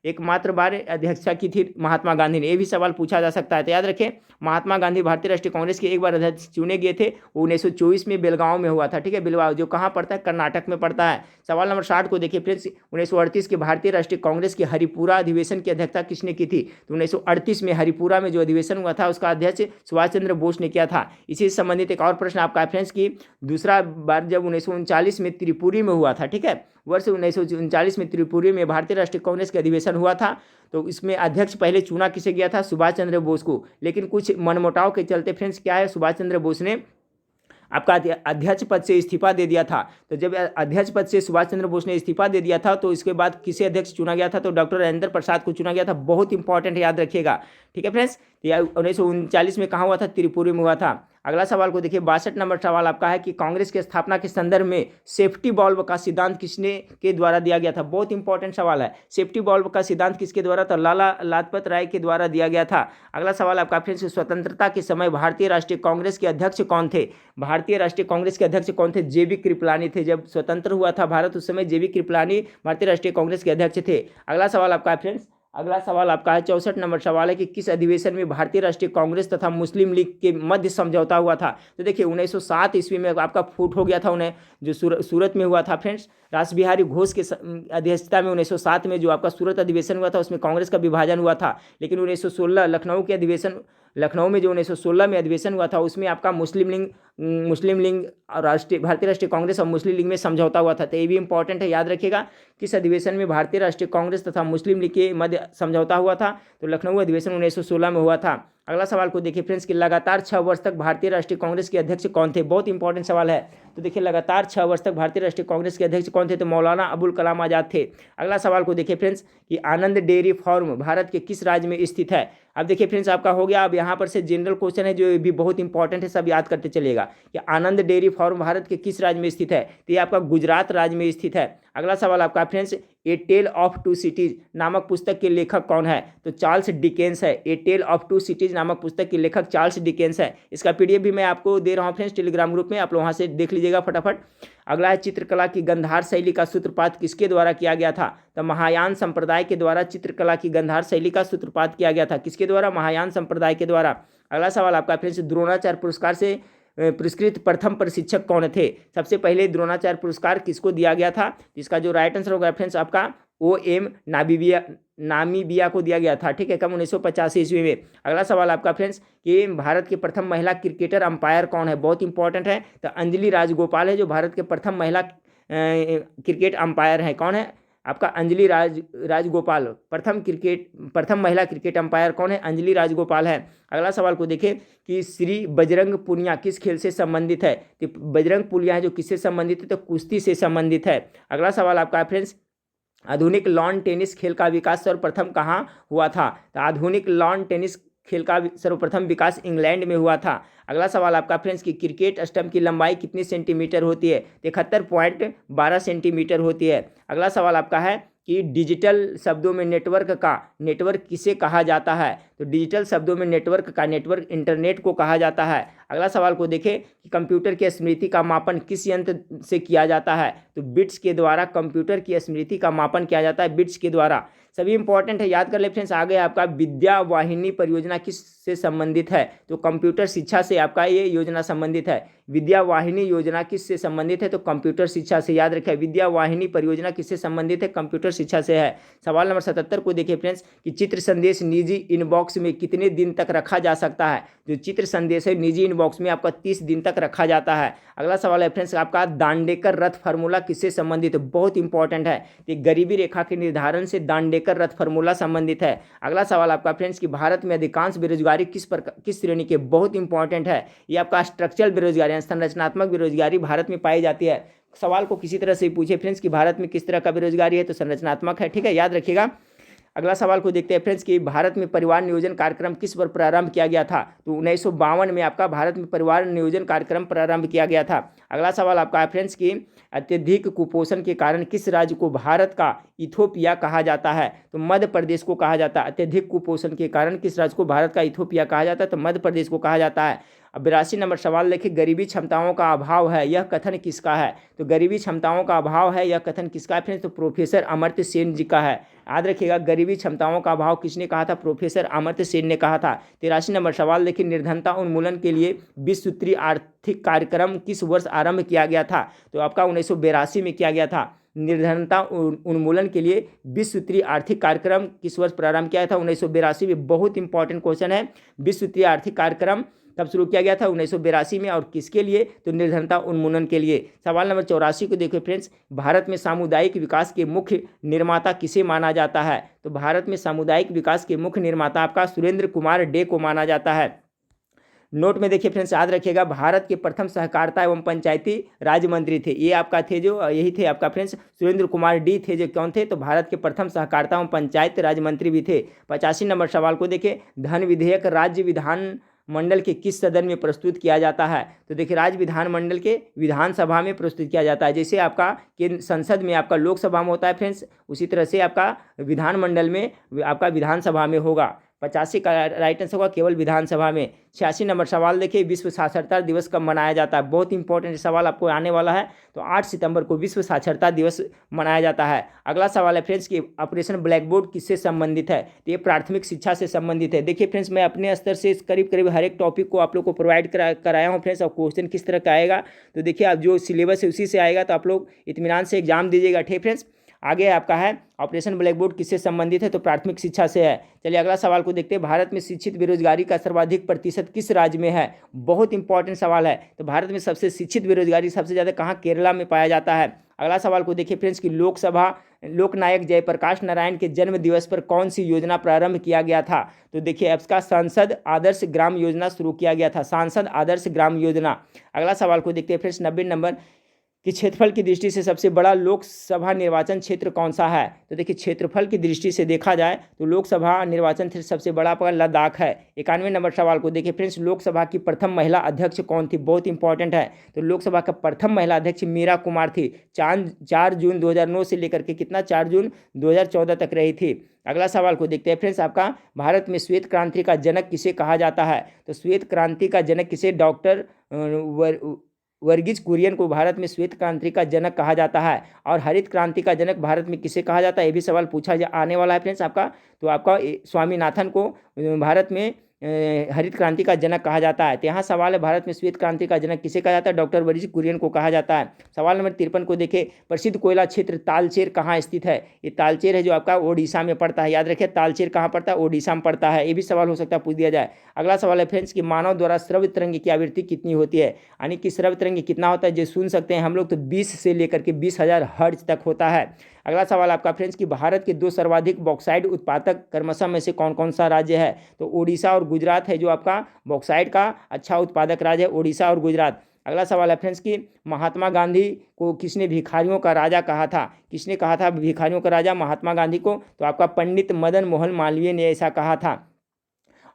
एकमात्र बार अध्यक्षता की थी महात्मा गांधी ने, ये भी सवाल पूछा जा सकता है। तो याद रखें, महात्मा गांधी भारतीय राष्ट्रीय कांग्रेस के एक बार अध्यक्ष चुने गए थे, वो 1924 में बेलगांव में हुआ था। ठीक है, बेलगांव जो कहाँ पड़ता है, कर्नाटक में पड़ता है। सवाल नंबर 60 को देखिए फ्रेंड्स, 1938 के भारतीय राष्ट्रीय कांग्रेस के हरिपुरा अधिवेशन की अध्यक्षता किसने की थी? तो 1938 में हरिपुरा में जो अधिवेशन हुआ था उसका अध्यक्ष सुभाष चंद्र बोस ने किया था। इसी से संबंधित एक और प्रश्न आपका फ्रेंड्स की दूसरा बार जब 1939 में त्रिपुरी में हुआ था, ठीक है, वर्ष 1939 में त्रिपुरी में भारतीय राष्ट्रीय कांग्रेस का अधिवेशन हुआ था, तो इसमें अध्यक्ष पहले चुना किसे गया था? सुभाष चंद्र बोस को। लेकिन कुछ मनमुटाव के चलते फ्रेंड्स क्या है, सुभाष चंद्र बोस ने आपका अध्यक्ष पद से इस्तीफा दे दिया था। तो जब अध्यक्ष पद से सुभाष चंद्र बोस ने इस्तीफा दे दिया था तो इसके बाद किसे अध्यक्ष चुना गया था? तो डॉक्टर राजेंद्र प्रसाद को चुना गया था। बहुत इंपॉर्टेंट है, याद रखिएगा। ठीक है फ्रेंड्स, 1939 में कहाँ हुआ था? त्रिपुरी में हुआ था। अगला सवाल को देखिए, 62 नंबर सवाल आपका है कि कांग्रेस की स्थापना के संदर्भ में सेफ्टी बॉल्व का सिद्धांत किसने के द्वारा दिया गया था? बहुत इंपॉर्टेंट सवाल है। सेफ्टी बॉल्व का सिद्धांत किसके द्वारा? तो लाला लाजपत राय के द्वारा दिया गया था। अगला सवाल आपका फ्रेंड्स, स्वतंत्रता के समय भारतीय राष्ट्रीय कांग्रेस के अध्यक्ष कौन थे? भारतीय राष्ट्रीय कांग्रेस के अध्यक्ष कौन थे? जेबी कृपलानी थे। जब स्वतंत्र हुआ था भारत उस समय जेबी कृपलानी भारतीय राष्ट्रीय कांग्रेस के अध्यक्ष थे। अगला सवाल आपका फ्रेंड्स, अगला सवाल आपका है 64 नंबर सवाल है कि किस अधिवेशन में भारतीय राष्ट्रीय कांग्रेस तथा मुस्लिम लीग के मध्य समझौता हुआ था? तो देखिए 1907 ईस्वी में आपका फूट हो गया था उन्हें, जो सूरत में हुआ था फ्रेंड्स। रास बिहारी घोष के अध्यक्षता में 1907 में जो आपका सूरत अधिवेशन हुआ था उसमें कांग्रेस का विभाजन हुआ था। लेकिन 1916 लखनऊ के अधिवेशन, लखनऊ में जो 1916 में अधिवेशन हुआ था उसमें आपका मुस्लिम लीग और भारतीय राष्ट्रीय कांग्रेस और मुस्लिम लीग में समझौता हुआ था। तो ये भी इंपॉर्टेंट है, याद रखिएगा। किस अधिवेशन में भारतीय राष्ट्रीय कांग्रेस तथा मुस्लिम लीग के मध्य समझौता हुआ था? तो लखनऊ अधिवेशन 1916 में हुआ था। अगला सवाल को देखिए फ्रेंड्स कि लगातार 6 वर्ष तक भारतीय राष्ट्रीय कांग्रेस के अध्यक्ष कौन थे? बहुत इंपॉर्टेंट सवाल है। तो देखिए लगातार 6 वर्ष तक भारतीय राष्ट्रीय कांग्रेस के अध्यक्ष कौन थे? तो मौलाना अबुल कलाम आजाद थे। अगला सवाल को देखिए फ्रेंड्स कि आनंद डेयरी फार्म भारत के किस राज्य में स्थित है? अब देखिए फ्रेंड्स आपका हो गया। अब यहाँ पर से जनरल क्वेश्चन है जो भी बहुत इंपॉर्टेंट है, सब याद करते चलिएगा कि आनंद डेयरी फार्म भारत के किस राज्य में स्थित है? तो ये आपका गुजरात राज्य में स्थित है। अगला सवाल आपका friends, a tale of two cities नामक पुस्तक के लेखक कौन है? तो चार्ल्स डिकेंस है। ए टेल ऑफ टू सिटीज नामक पुस्तक के लेखक चार्ल्स डिकेंस है। इसका पीडीएफ भी मैं आपको दे रहा हूँ फ्रेंड्स टेलीग्राम ग्रुप में, आप लोग वहाँ से देख लीजिएगा फटाफट। अगला है चित्रकला की गंधार शैली का सूत्रपात किसके द्वारा किया गया था? तो महायान संप्रदाय के द्वारा चित्रकला की गंधार शैली का सूत्रपात किया गया था। किसके द्वारा? महायान संप्रदाय के द्वारा। अगला सवाल आपका फ्रेंड्स, द्रोणाचार्य पुरस्कार से पुरस्कृत प्रथम प्रशिक्षक कौन थे? सबसे पहले द्रोणाचार्य पुरस्कार किसको दिया गया था? इसका जो राइट आंसर होगा फ्रेंड्स आपका OM नामीबिया को दिया गया था। ठीक है, कब? 1985 ईस्वी में। अगला सवाल आपका फ्रेंड्स कि भारत के प्रथम महिला क्रिकेटर अंपायर कौन है? बहुत इंपॉर्टेंट है। तो अंजलि राजगोपाल है जो भारत के प्रथम महिला क्रिकेट अंपायर है। कौन है? आपका अंजलि राजगोपाल। प्रथम महिला क्रिकेट अंपायर कौन है? अंजलि राजगोपाल है। अगला सवाल को देखें कि श्री बजरंग पुनिया किस खेल से संबंधित है? तो बजरंग पुनिया है जो किससे संबंधित है? तो कुश्ती से संबंधित है। अगला सवाल आपका फ्रेंड्स, आधुनिक लॉन टेनिस खेल का विकास सर्वप्रथम कहाँ हुआ था? तो आधुनिक लॉन टेनिस खेल का सर्वप्रथम विकास इंग्लैंड में हुआ था। अगला सवाल आपका फ्रेंड्स कि क्रिकेट स्टंप की लंबाई कितनी सेंटीमीटर होती है? 71.12 सेंटीमीटर होती है। अगला सवाल आपका है कि डिजिटल शब्दों में नेटवर्क किसे कहा जाता है? तो डिजिटल शब्दों में नेटवर्क इंटरनेट को कहा जाता है। अगला सवाल को देखें कि कंप्यूटर की स्मृति का मापन किस यंत्र से किया जाता है? तो बिट्स के द्वारा कंप्यूटर की स्मृति का मापन किया जाता है, बिट्स के द्वारा। सभी इंपॉर्टेंट है, याद कर ले फ्रेंड्स। आगे आपका विद्या वाहिनी परियोजना किस से संबंधित है? तो कंप्यूटर शिक्षा से आपका ये योजना संबंधित है। विद्या वाहिनी योजना किस से संबंधित है? तो कंप्यूटर शिक्षा से। याद रखें, विद्या वाहिनी परियोजना किससे संबंधित है? कंप्यूटर शिक्षा से है। सवाल नंबर 77 को देखिए फ्रेंड्स कि चित्र संदेश निजी इनबॉक्स में कितने दिन तक रखा जा सकता है? जो चित्र संदेश है निजी इनबॉक्स में आपका 30 दिन तक रखा जाता है। अगला सवाल है फ्रेंड्स आपका दांडेकर रथ फार्मूला किससे संबंधित है? बहुत इंपॉर्टेंट है। तो गरीबी रेखा के निर्धारण से दांडेकर रथ फार्मूला संबंधित है। अगला सवाल आपका फ्रेंड्स कि भारत में अधिकांश बेरोजगारी किस श्रेणी के? बहुत इंपॉर्टेंट है। ये आपका स्ट्रक्चरल बेरोजगारी, संरचनात्मक बेरोजगारी भारत में पाई जाती है। सवाल को किसी तरह से पूछे फ्रेंड्स कि भारत में किस तरह का बेरोजगारी है? तो संरचनात्मक है। ठीक है, याद रखिएगा। अगला सवाल को देखते हैं फ्रेंड्स कि भारत में परिवार नियोजन कार्यक्रम किस पर प्रारंभ किया गया था? तो 1952 में आपका भारत में परिवार नियोजन कार्यक्रम प्रारंभ किया गया था। अगला सवाल आपका है फ्रेंड्स कि अत्यधिक कुपोषण के कारण किस राज्य को भारत का इथोपिया कहा जाता है? तो मध्य प्रदेश को कहा जाता है। अत्यधिक कुपोषण के कारण किस राज्य को भारत का इथोपिया कहा जाता है? तो मध्य प्रदेश को कहा जाता है। अब 82 नंबर सवाल देखिए, गरीबी क्षमताओं का अभाव है यह कथन किसका है? तो गरीबी क्षमताओं का अभाव है यह कथन किसका है फ्रेंड्स? तो प्रोफेसर अमर्त्य सेन जी का है। याद रखिएगा, गरीबी क्षमताओं का अभाव किसने कहा था? प्रोफेसर अमर्त्य सेन ने कहा था। 83 नंबर सवाल देखिए, निर्धनता उन्मूलन के लिए विश्व सूत्रीय आर्थिक कार्यक्रम किस वर्ष आरंभ किया गया था? तो आपका 1982 में किया गया था। निर्धनता उन्मूलन के लिए विश्व सूत्रीय आर्थिक कार्यक्रम किस वर्ष प्रारंभ किया था? 1982 में। बहुत इंपॉर्टेंट क्वेश्चन है, विश्व सूत्रीय आर्थिक कार्यक्रम कब शुरू किया गया था? 1982 में। और किसके लिए? तो निर्धनता उन्मूलन के लिए। सवाल नंबर 84 को देखिए फ्रेंड्स, भारत में सामुदायिक विकास के मुख्य निर्माता किसे माना जाता है? तो भारत में सामुदायिक विकास के मुख्य निर्माता आपका सुरेंद्र कुमार डे को माना जाता है। नोट में देखिए फ्रेंड्स, याद रखिएगा, भारत के प्रथम सहकारिता एवं पंचायती राज मंत्री थे, ये आपका थे जो, यही थे आपका फ्रेंड्स सुरेंद्र कुमार डी थे, जो कौन थे? तो भारत के प्रथम सहकारिता एवं पंचायत राज मंत्री भी थे। 85 नंबर सवाल को देखिए, धन विधेयक राज्य विधान मंडल के किस सदन में प्रस्तुत किया जाता है? तो देखिए, राज्य विधानमंडल के विधानसभा में प्रस्तुत किया जाता है। जैसे आपका केंद्र संसद में आपका लोकसभा में होता है फ्रेंड्स, उसी तरह से आपका विधानमंडल में आपका विधानसभा में होगा। 85 का राइट आंसर होगा केवल विधानसभा में। 86 नंबर सवाल देखिए, विश्व साक्षरता दिवस कब मनाया जाता है? बहुत इंपॉर्टेंट सवाल आपको आने वाला है। तो 8 सितंबर को विश्व साक्षरता दिवस मनाया जाता है। अगला सवाल है फ्रेंड्स कि ऑपरेशन ब्लैक बोर्ड किससे संबंधित है? तो ये प्राथमिक शिक्षा से संबंधित है। देखिए फ्रेंड्स, मैं अपने स्तर से करीब करीब हर एक टॉपिक को आप लोग को प्रोवाइड कराया हूँ फ्रेंड्स। और क्वेश्चन किस तरह का आएगा तो देखिए, आप जो सिलेबस है उसी से आएगा, तो आप लोग इत्मीनान से एग्जाम दीजिएगा। ठीक फ्रेंड्स, आगे आपका है ऑपरेशन ब्लैक बोर्ड किससे संबंधित है? तो प्राथमिक शिक्षा से है। चलिए अगला सवाल को देखते हैं, भारत में शिक्षित बेरोजगारी का सर्वाधिक प्रतिशत किस राज्य में है? बहुत इंपॉर्टेंट सवाल है। तो भारत में सबसे शिक्षित बेरोजगारी सबसे ज़्यादा कहाँ? केरला में पाया जाता है। अगला सवाल को देखिए फ्रेंड्स कि लोकनायक जयप्रकाश नारायण के जन्म दिवस पर कौन सी योजना प्रारंभ किया गया था? तो देखिए, इसका सांसद आदर्श ग्राम योजना शुरू किया गया था, सांसद आदर्श ग्राम योजना। अगला सवाल को देखते हैं फ्रेंड्स, 90 नंबर कि क्षेत्रफल की दृष्टि से सबसे बड़ा लोकसभा निर्वाचन क्षेत्र कौन सा है? तो देखिए, क्षेत्रफल की दृष्टि से देखा जाए तो लोकसभा निर्वाचन क्षेत्र सबसे बड़ा आपका लद्दाख है। 91 नंबर सवाल को देखिए फ्रेंड्स, लोकसभा की प्रथम महिला अध्यक्ष कौन थी? बहुत इंपॉर्टेंट है। तो लोकसभा का प्रथम महिला अध्यक्ष मीरा कुमार थी। 4 जून 2009 से लेकर के कितना? 4 जून 2014 तक रही थी। अगला सवाल को देखते हैं फ्रेंड्स, आपका भारत में श्वेत क्रांति का जनक किसे कहा जाता है? तो श्वेत क्रांति का जनक किसे? डॉक्टर वर्गीज कुरियन को भारत में श्वेत क्रांति का जनक कहा जाता है। और हरित क्रांति का जनक भारत में किसे कहा जाता है? ये भी सवाल पूछा आने वाला है फ्रेंड्स आपका। तो आपका स्वामीनाथन को भारत में हरित क्रांति का जनक कहा जाता है। तो यहाँ सवाल है, भारत में श्वेत क्रांति का जनक किसे कहा जाता है? डॉक्टर वर्गीज कुरियन को कहा जाता है। सवाल नंबर 53 को देखें, प्रसिद्ध कोयला क्षेत्र तालचेर कहाँ स्थित है? ये तालचेर है जो आपका ओडिशा में पड़ता है। याद रखिए, तालचेर कहाँ पड़ता है? ओडिशा में पड़ता है। ये भी सवाल हो सकता है पूछ दिया जाए। अगला सवाल है फ्रेंड्स कि मानव द्वारा श्रव्य तरंग की आवृत्ति कितनी होती है? यानी कि श्रव्य तरंग कितना होता है जो सुन सकते हैं हम लोग? तो 20 से लेकर के 20,000 हर्ट्ज तक होता है। अगला सवाल आपका फ्रेंड्स कि भारत के 2 सर्वाधिक बॉक्साइड उत्पादक क्रमशः में से कौन कौन सा राज्य है? तो ओडिशा और गुजरात है जो आपका बॉक्साइड का अच्छा उत्पादक राज्य है, ओडिशा और गुजरात। अगला सवाल है फ्रेंड्स कि महात्मा गांधी को किसने भिखारियों का राजा कहा था? किसने कहा था भिखारियों का राजा महात्मा गांधी को? तो आपका पंडित मदन मोहन मालवीय ने ऐसा कहा था।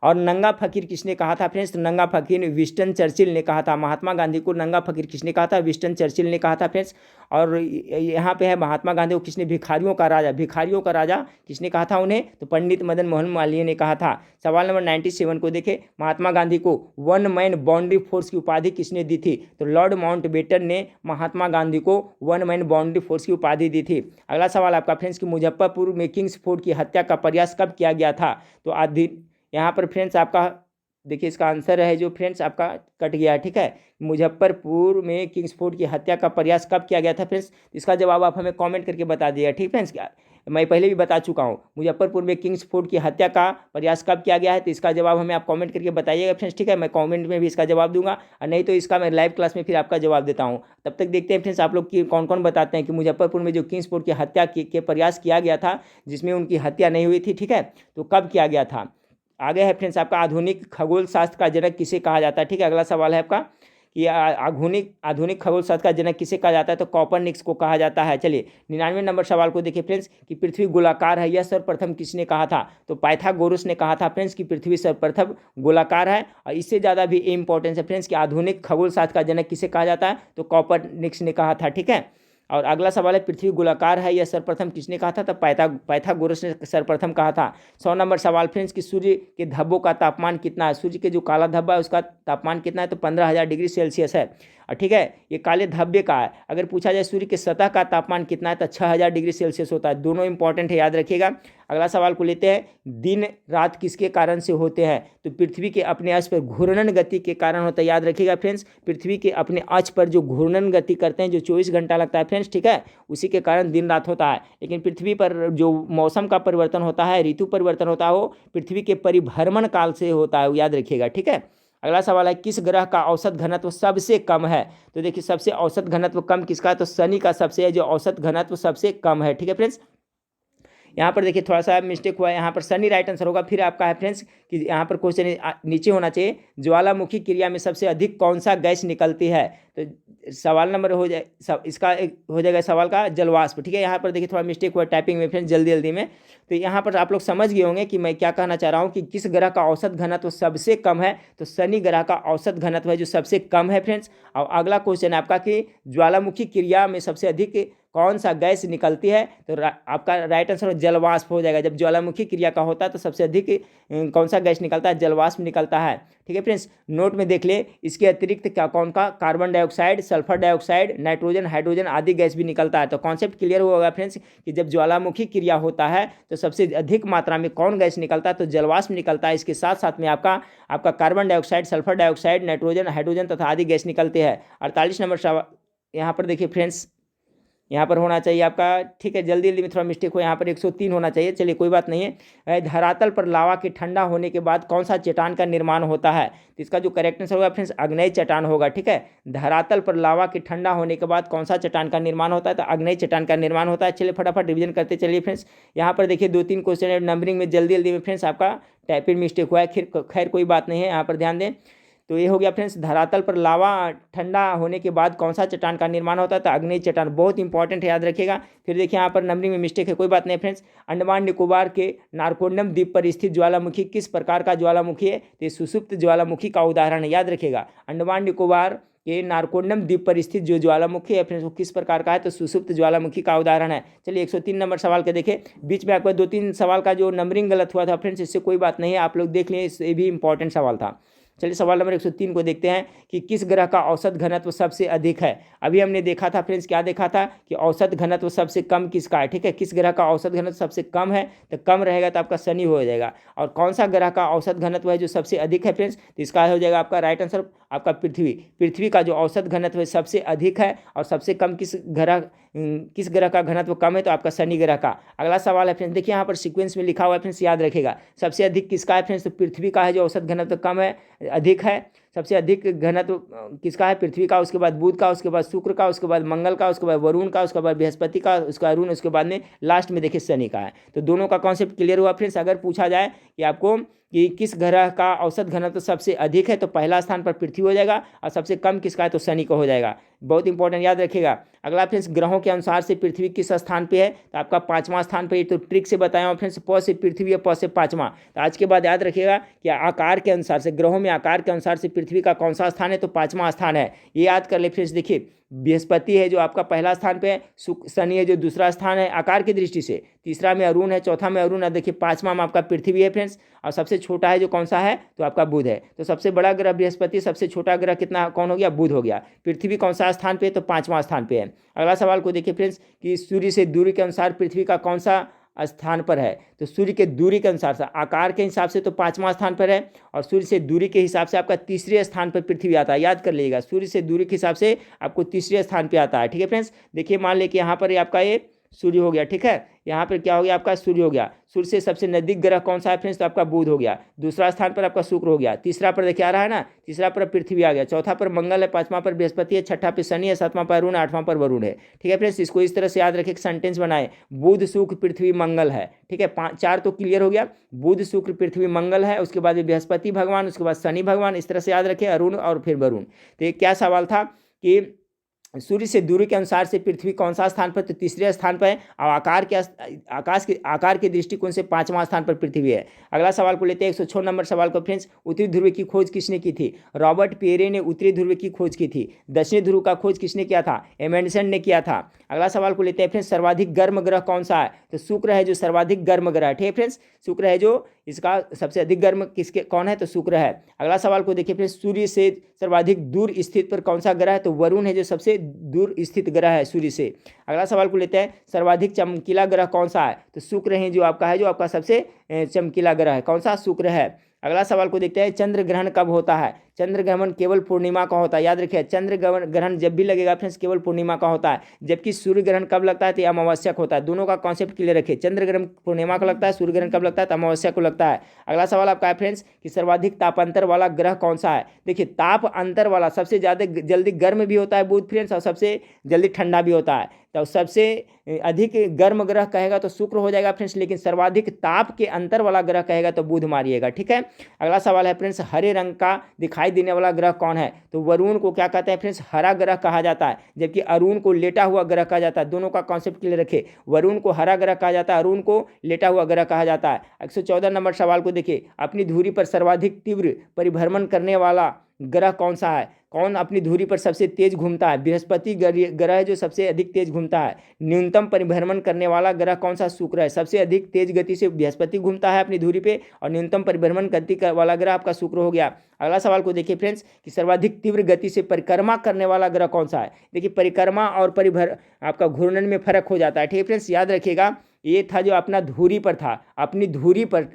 और नंगा फकीर किसने कहा था फ्रेंड्स? तो नंगा फकीर विंस्टन चर्चिल ने कहा था। महात्मा गांधी को नंगा फकीर किसने कहा था? विंस्टन चर्चिल ने कहा था फ्रेंड्स। और यहाँ पे है महात्मा गांधी को किसने भिखारियों का राजा किसने कहा था उन्हें? तो पंडित मदन मोहन मालवीय ने कहा था। सवाल नंबर 97 को देखें, महात्मा गांधी को 1 मैन बाउंड्री फोर्स की उपाधि किसने दी थी? तो लॉर्ड माउंटबेटन ने महात्मा गांधी को 1 मैन बाउंड्री फोर्स की उपाधि दी थी। अगला सवाल आपका फ्रेंड्स कि मुजफ्फरपुर में किंग्सफोर्ड की हत्या का प्रयास कब किया गया था? तो यहाँ पर फ्रेंड्स आपका देखिए, इसका आंसर है जो फ्रेंड्स आपका कट गया है। ठीक है, मुजफ्फरपुर में किंग्सफोर्ड की हत्या का प्रयास कब किया गया था फ्रेंड्स? इसका जवाब आप हमें कमेंट करके बता दीजिएगा। ठीक फ्रेंड्स, मैं पहले भी बता चुका हूँ, मुजफ्फरपुर में किंग्सफोर्ड की हत्या का प्रयास कब किया गया है, तो इसका जवाब हमें आप कमेंट करके बताइएगा फ्रेंड्स। ठीक है, मैं कमेंट में भी इसका जवाब दूंगा, और नहीं तो इसका मैं लाइव क्लास में फिर आपका जवाब देता हूँ। तब तक देखते हैं फ्रेंड्स आप लोग की कौन कौन बताते हैं कि मुजफ्फरपुर में जो किंग्सफोर्ड की हत्या के प्रयास किया गया था, जिसमें उनकी हत्या नहीं हुई थी, ठीक है, तो कब किया गया था। आगे है फ्रेंड्स आपका आधुनिक खगोल शास्त्र का जनक किसे कहा जाता है? ठीक है, अगला सवाल है आपका कि आधुनिक खगोल शास्त्र का जनक किसे कहा जाता है? तो कॉपरनिकस को कहा जाता है। चलिए 99 नंबर सवाल को देखिए फ्रेंड्स कि पृथ्वी गोलाकार है, यह सर्वप्रथम किसने कहा था? तो पाइथागोरस ने कहा था फ्रेंड्स कि पृथ्वी सर्वप्रथम गोलाकार है। और इससे ज़्यादा भी इंपॉर्टेंस है फ्रेंड्स कि आधुनिक खगोल शास्त्र का जनक किसे कहा जाता है? तो कॉपरनिकस ने कहा था। ठीक है, और अगला सवाल है, पृथ्वी गोलाकार है यह सर्वप्रथम किसने कहा था? तो पाइथागोरस ने सर्वप्रथम कहा था। 100 नंबर सवाल फ्रेंड्स कि सूर्य के धब्बों का तापमान कितना है? सूर्य के जो काला धब्बा है उसका तापमान कितना है? तो 15,000 डिग्री सेल्सियस है। ठीक है, ये काले धब्बे का है। अगर पूछा जाए सूर्य के सतह का तापमान कितना है तो 6,000 डिग्री सेल्सियस होता है। दोनों इंपॉर्टेंट है, याद रखिएगा। अगला सवाल को लेते हैं, दिन रात किसके कारण से होते हैं? तो पृथ्वी के अपने अक्ष पर घूर्णन गति के कारण होता है। याद रखिएगा फ्रेंड्स, पृथ्वी के अपने अक्ष पर जो घूर्णन गति करते हैं, जो 24 घंटा लगता है फ्रेंड्स, ठीक है, उसी के कारण दिन रात होता है। लेकिन पृथ्वी पर जो मौसम का परिवर्तन होता है, ऋतु परिवर्तन होता है, वो पृथ्वी के परिभ्रमण काल से होता है, याद रखिएगा। ठीक है, अगला सवाल है, किस ग्रह का औसत घनत्व सबसे कम है? तो देखिए, सबसे औसत घनत्व कम किसका है? तो शनि का सबसे है जो औसत घनत्व सबसे कम है। ठीक है फ्रेंड्स, यहाँ पर देखिए थोड़ा सा मिस्टेक हुआ है, यहाँ पर शनि राइट आंसर होगा। फिर आपका है फ्रेंड्स कि यहाँ पर क्वेश्चन नीचे होना चाहिए, ज्वालामुखी क्रिया में सबसे अधिक कौन सा गैस निकलती है? तो सवाल नंबर हो जाए इसका हो जाएगा सवाल का जलवाष्प। ठीक है, यहाँ पर देखिए थोड़ा मिस्टेक हुआ टाइपिंग में फ्रेंड्स, जल्दी जल्दी में। तो यहाँ पर आप लोग समझ गए होंगे कि मैं क्या कहना चाह रहा हूँ कि किस ग्रह का औसत घनत्व सबसे कम है? तो शनि ग्रह का औसत घनत्व है जो सबसे कम है फ्रेंड्स। और अगला क्वेश्चन है आपका कि ज्वालामुखी क्रिया में सबसे अधिक कौन सा गैस निकलती है? तो आपका राइट आंसर जलवाष्प हो जाएगा। जब ज्वालामुखी क्रिया का होता है तो सबसे अधिक कौन सा गैस निकलता है? जलवाष्प निकलता है। ठीक है फ्रेंड्स, नोट में देख ले, इसके अतिरिक्त क्या कौन का carbon dioxide, sulphur dioxide, nitrogen, hydrogen आदि गैस भी निकलता है। तो कॉन्सेप्ट क्लियर होगा फ्रेंड्स कि जब ज्वालामुखी क्रिया होता है तो सबसे अधिक मात्रा में कौन गैस निकलता है? तो जलवाष्प निकलता है। इसके साथ साथ में आपका carbon dioxide, sulphur dioxide, nitrogen, hydrogen तथा आदि गैस निकलते हैं। 48 नंबर सवाल यहाँ पर देखिए फ्रेंड्स, यहाँ पर होना चाहिए आपका, ठीक है, जल्दी जल्दी में थोड़ा मिस्टेक हो, यहाँ पर 103 होना चाहिए। चलिए कोई बात नहीं है। धरातल पर लावा के ठंडा होने के बाद कौन सा चट्टान का निर्माण होता है? तो इसका जो करेक्ट आंसर होगा फ्रेंड्स आग्नेय चट्टान होगा। ठीक है, धरातल पर लावा के ठंडा होने के बाद कौन सा चट्टान का निर्माण होता है? तो आग्नेय चट्टान का निर्माण होता है। चलिए फटाफट रिविजन करते चलिए फ्रेंड्स। यहाँ पर देखिए 2-3 क्वेश्चन है नंबरिंग में, जल्दी जल्दी में फ्रेंड्स आपका टाइपिंग मिस्टेक हुआ है। खैर कोई बात नहीं है, यहाँ पर ध्यान दें। तो ये हो गया फ्रेंड्स, धरातल पर लावा ठंडा होने के बाद कौन सा चट्टान का निर्माण होता है? तो आग्नेय चट्टान, बहुत इंपॉर्टेंट है, याद रखिएगा। फिर देखिए यहाँ पर नंबरिंग में मिस्टेक है, कोई बात नहीं फ्रेंड्स। अंडमान निकोबार के नारकोंडम द्वीप पर स्थित ज्वालामुखी किस प्रकार का ज्वालामुखी है? तो सुषुप्त ज्वालामुखी का उदाहरण है, याद रखिएगा। अंडमान निकोबार के नारकोंडम द्वीप पर स्थित जो ज्वालामुखी है फ्रेंड्स वो किस प्रकार का है? तो सुषुप्त ज्वालामुखी का उदाहरण है। चलिए 103 नंबर सवाल के देखें, बीच में आपका 2-3 सवाल का जो नंबरिंग गलत हुआ था फ्रेंड्स, इससे कोई बात नहीं है, आप लोग देख लें, ये भी इंपॉर्टेंट सवाल था। चलिए सवाल नंबर 103 को देखते हैं कि किस ग्रह का औसत घनत्व सबसे अधिक है? अभी हमने देखा था फ्रेंड्स, क्या देखा था कि औसत घनत्व सबसे कम किसका है? ठीक है, किस ग्रह का औसत घनत्व सबसे कम है? तो कम रहेगा तो आपका शनि हो जाएगा। और कौन सा ग्रह का औसत घनत्व है जो सबसे अधिक है फ्रेंड्स? तो इसका हो जाएगा आपका राइट आंसर आपका पृथ्वी का जो औसत घनत्व है सबसे अधिक है। और सबसे कम किस ग्रह का घनत्व कम है? तो आपका शनि ग्रह का। अगला सवाल है फ्रेंड्स, देखिए यहाँ पर सीक्वेंस में लिखा हुआ है फ्रेंड्स, याद रखेगा। सबसे अधिक किसका है फ्रेंड्स? तो पृथ्वी का है जो औसत घनत्व कम है, अधिक है। सबसे अधिक घनत्व किसका है? पृथ्वी का, उसके बाद बुध का, उसके बाद शुक्र का, उसके बाद मंगल का, उसके बाद वरुण का, उसके बाद बृहस्पति का, उसका अरुण, उसके बाद में लास्ट में देखिए शनि का है। तो दोनों का कॉन्सेप्ट क्लियर हुआ फ्रेंड्स। अगर पूछा जाए कि आपको कि किस ग्रह का औसत घनत्व सबसे अधिक है, तो पहला स्थान पर पृथ्वी हो जाएगा, और सबसे कम किसका है? तो शनि का हो जाएगा। बहुत इंपॉर्टेंट, याद रखिएगा। अगला फ्रेंड्स, ग्रहों के अनुसार से पृथ्वी किस स्थान पे है? तो आपका 5वां स्थान पे। तो ट्रिक से बताया हूँ फ्रेंड्स, प से पृथ्वी है, प से 5वां। तो आज के बाद याद रखिएगा कि आकार के अनुसार से, ग्रहों में आकार के अनुसार से पृथ्वी का कौन सा स्थान है? तो 5वां स्थान है, ये याद कर ले फ्रेंड्स। देखिए बृहस्पति है जो आपका पहला स्थान पे है, शनि है जो दूसरा स्थान है आकार की दृष्टि से, तीसरा में अरुण है, चौथा में अरुण है, देखिए 5वां में आपका पृथ्वी है फ्रेंड्स। और सबसे छोटा है जो कौन सा है? तो आपका बुध है। तो सबसे बड़ा ग्रह बृहस्पति, सबसे छोटा ग्रह कितना कौन हो गया? बुध हो गया। पृथ्वी कौन सा स्थान पे है? तो 5वां स्थान पे है। अगला सवाल को देखिए फ्रेंड्स कि सूर्य से दूरी के अनुसार पृथ्वी का कौन सा स्थान पर है? तो सूर्य के दूरी के अनुसार से, आकार के हिसाब से तो 5वां स्थान पर है, और सूर्य से दूरी के हिसाब से आपका तीसरे स्थान पर पृथ्वी आता है, याद कर लीजिएगा। सूर्य से दूरी के हिसाब से आपको तीसरे स्थान पे आता है। ठीक है फ्रेंड्स, देखिए मान लें कि यहाँ पर आपका ये सूर्य हो गया, ठीक है, यहाँ पर क्या हो गया? आपका सूर्य हो गया। सूर्य से सबसे नजदीक ग्रह कौन सा है फ्रेंड्स? तो आपका बुध हो गया। दूसरा स्थान पर आपका शुक्र हो गया। तीसरा पर देखिए आ रहा है ना, तीसरा पर पृथ्वी आ गया। चौथा पर मंगल है, 5वां पर बृहस्पति है, छठा पर शनि है, 7वां पर अरुण, 8वां पर वरुण है। ठीक है फ्रेंड्स, इसको इस तरह से याद रखें, सेंटेंस बनाए, बुध शुक्र पृथ्वी मंगल है। ठीक है, 4 तो क्लियर हो गया, बुध शुक्र पृथ्वी मंगल है, उसके बाद बृहस्पति भगवान, उसके बाद शनि भगवान, इस तरह से याद रखें, अरुण और फिर वरुण। तो ये क्या सवाल था कि सूर्य से दूरी के अनुसार से पृथ्वी कौन सा स्थान पर, तो तीसरे स्थान पर है। और आकार के दृष्टिकोण से 5वां स्थान पर पृथ्वी है। अगला सवाल को लेते हैं 106 नंबर सवाल को फ्रेंड्स। उत्तरी ध्रुव की खोज किसने की थी? रॉबर्ट पियरे ने उत्तरी ध्रुव की खोज की थी। दक्षिणी ध्रुव का खोज किसने किया था? एमेंडसन ने किया था। अगला सवाल को लेते हैं फ्रेंड्स, सर्वाधिक गर्म ग्रह कौन सा है? तो शुक्र है जो सर्वाधिक गर्म ग्रह है। ठीक है फ्रेंड्स, शुक्र है जो इसका सबसे अधिक गर्म किसके कौन है? तो शुक्र है। अगला सवाल को देखिए फ्रेंड्स, सूर्य से सर्वाधिक दूर स्थित पर कौन सा ग्रह है? तो वरुण है जो सबसे दूर स्थित ग्रह है सूर्य से। अगला सवाल को लेते हैं, सर्वाधिक चमकीला ग्रह कौन सा है? तो शुक्र है जो आपका सबसे चमकीला ग्रह है। कौन सा? शुक्र है। अगला सवाल को देखते हैं, चंद्र ग्रहण कब होता है? चंद्र ग्रहण केवल पूर्णिमा का होता है। याद रखिए, चंद्र ग्रहण जब भी लगेगा फ्रेंड्स केवल पूर्णिमा का होता है। जबकि सूर्य ग्रहण कब लगता है? तो अमावस्या को होता है। दोनों का कॉन्सेप्ट क्लियर रखिए, चंद्र ग्रहण पूर्णिमा को लगता है, सूर्य ग्रहण कब लगता है? तो अमावस्या को लगता है। अगला सवाल आपका है फ्रेंड्स कि सर्वाधिक ताप अंतर वाला ग्रह कौन सा है? देखिए, ताप अंतर वाला सबसे ज़्यादा जल्दी गर्म भी होता है बुध फ्रेंड्स, और सबसे जल्दी ठंडा भी होता है। तो सबसे अधिक गर्म ग्रह कहेगा तो शुक्र हो जाएगा फ्रेंड्स, लेकिन सर्वाधिक ताप के अंतर वाला ग्रह कहेगा तो बुध मारिएगा। ठीक है। अगला सवाल है फ्रेंड्स, हरे रंग का दिखाई देने वाला ग्रह कौन है? तो वरुण को क्या कहते हैं फ्रेंड्स? हरा ग्रह कहा जाता है, जबकि अरुण को लेटा हुआ ग्रह कहा जाता है। दोनों का कॉन्सेप्ट क्लियर रखिए, वरुण को हरा ग्रह कहा जाता है, अरुण को लेटा हुआ ग्रह कहा जाता है। 114 नंबर सवाल को देखिए, अपनी धुरी पर सर्वाधिक तीव्र परिभ्रमण करने वाला ग्रह कौन सा है? कौन अपनी धुरी पर सबसे तेज घूमता है? बृहस्पति ग्रह जो सबसे अधिक तेज घूमता है। न्यूनतम परिभ्रमण करने वाला ग्रह कौन सा? शुक्र है। सबसे अधिक तेज गति से बृहस्पति घूमता है अपनी धुरी पे, और न्यूनतम परिभ्रमण गति वाला ग्रह आपका शुक्र हो गया। अगला सवाल को देखिए फ्रेंड्स कि सर्वाधिक तीव्र गति से परिक्रमा करने वाला ग्रह कौन सा है? देखिए, परिक्रमा और आपका घूर्णन में फर्क हो जाता है। ठीक है फ्रेंड्स, याद रखिएगा, ये था जो अपना धुरी पर था, अपनी धुरी पर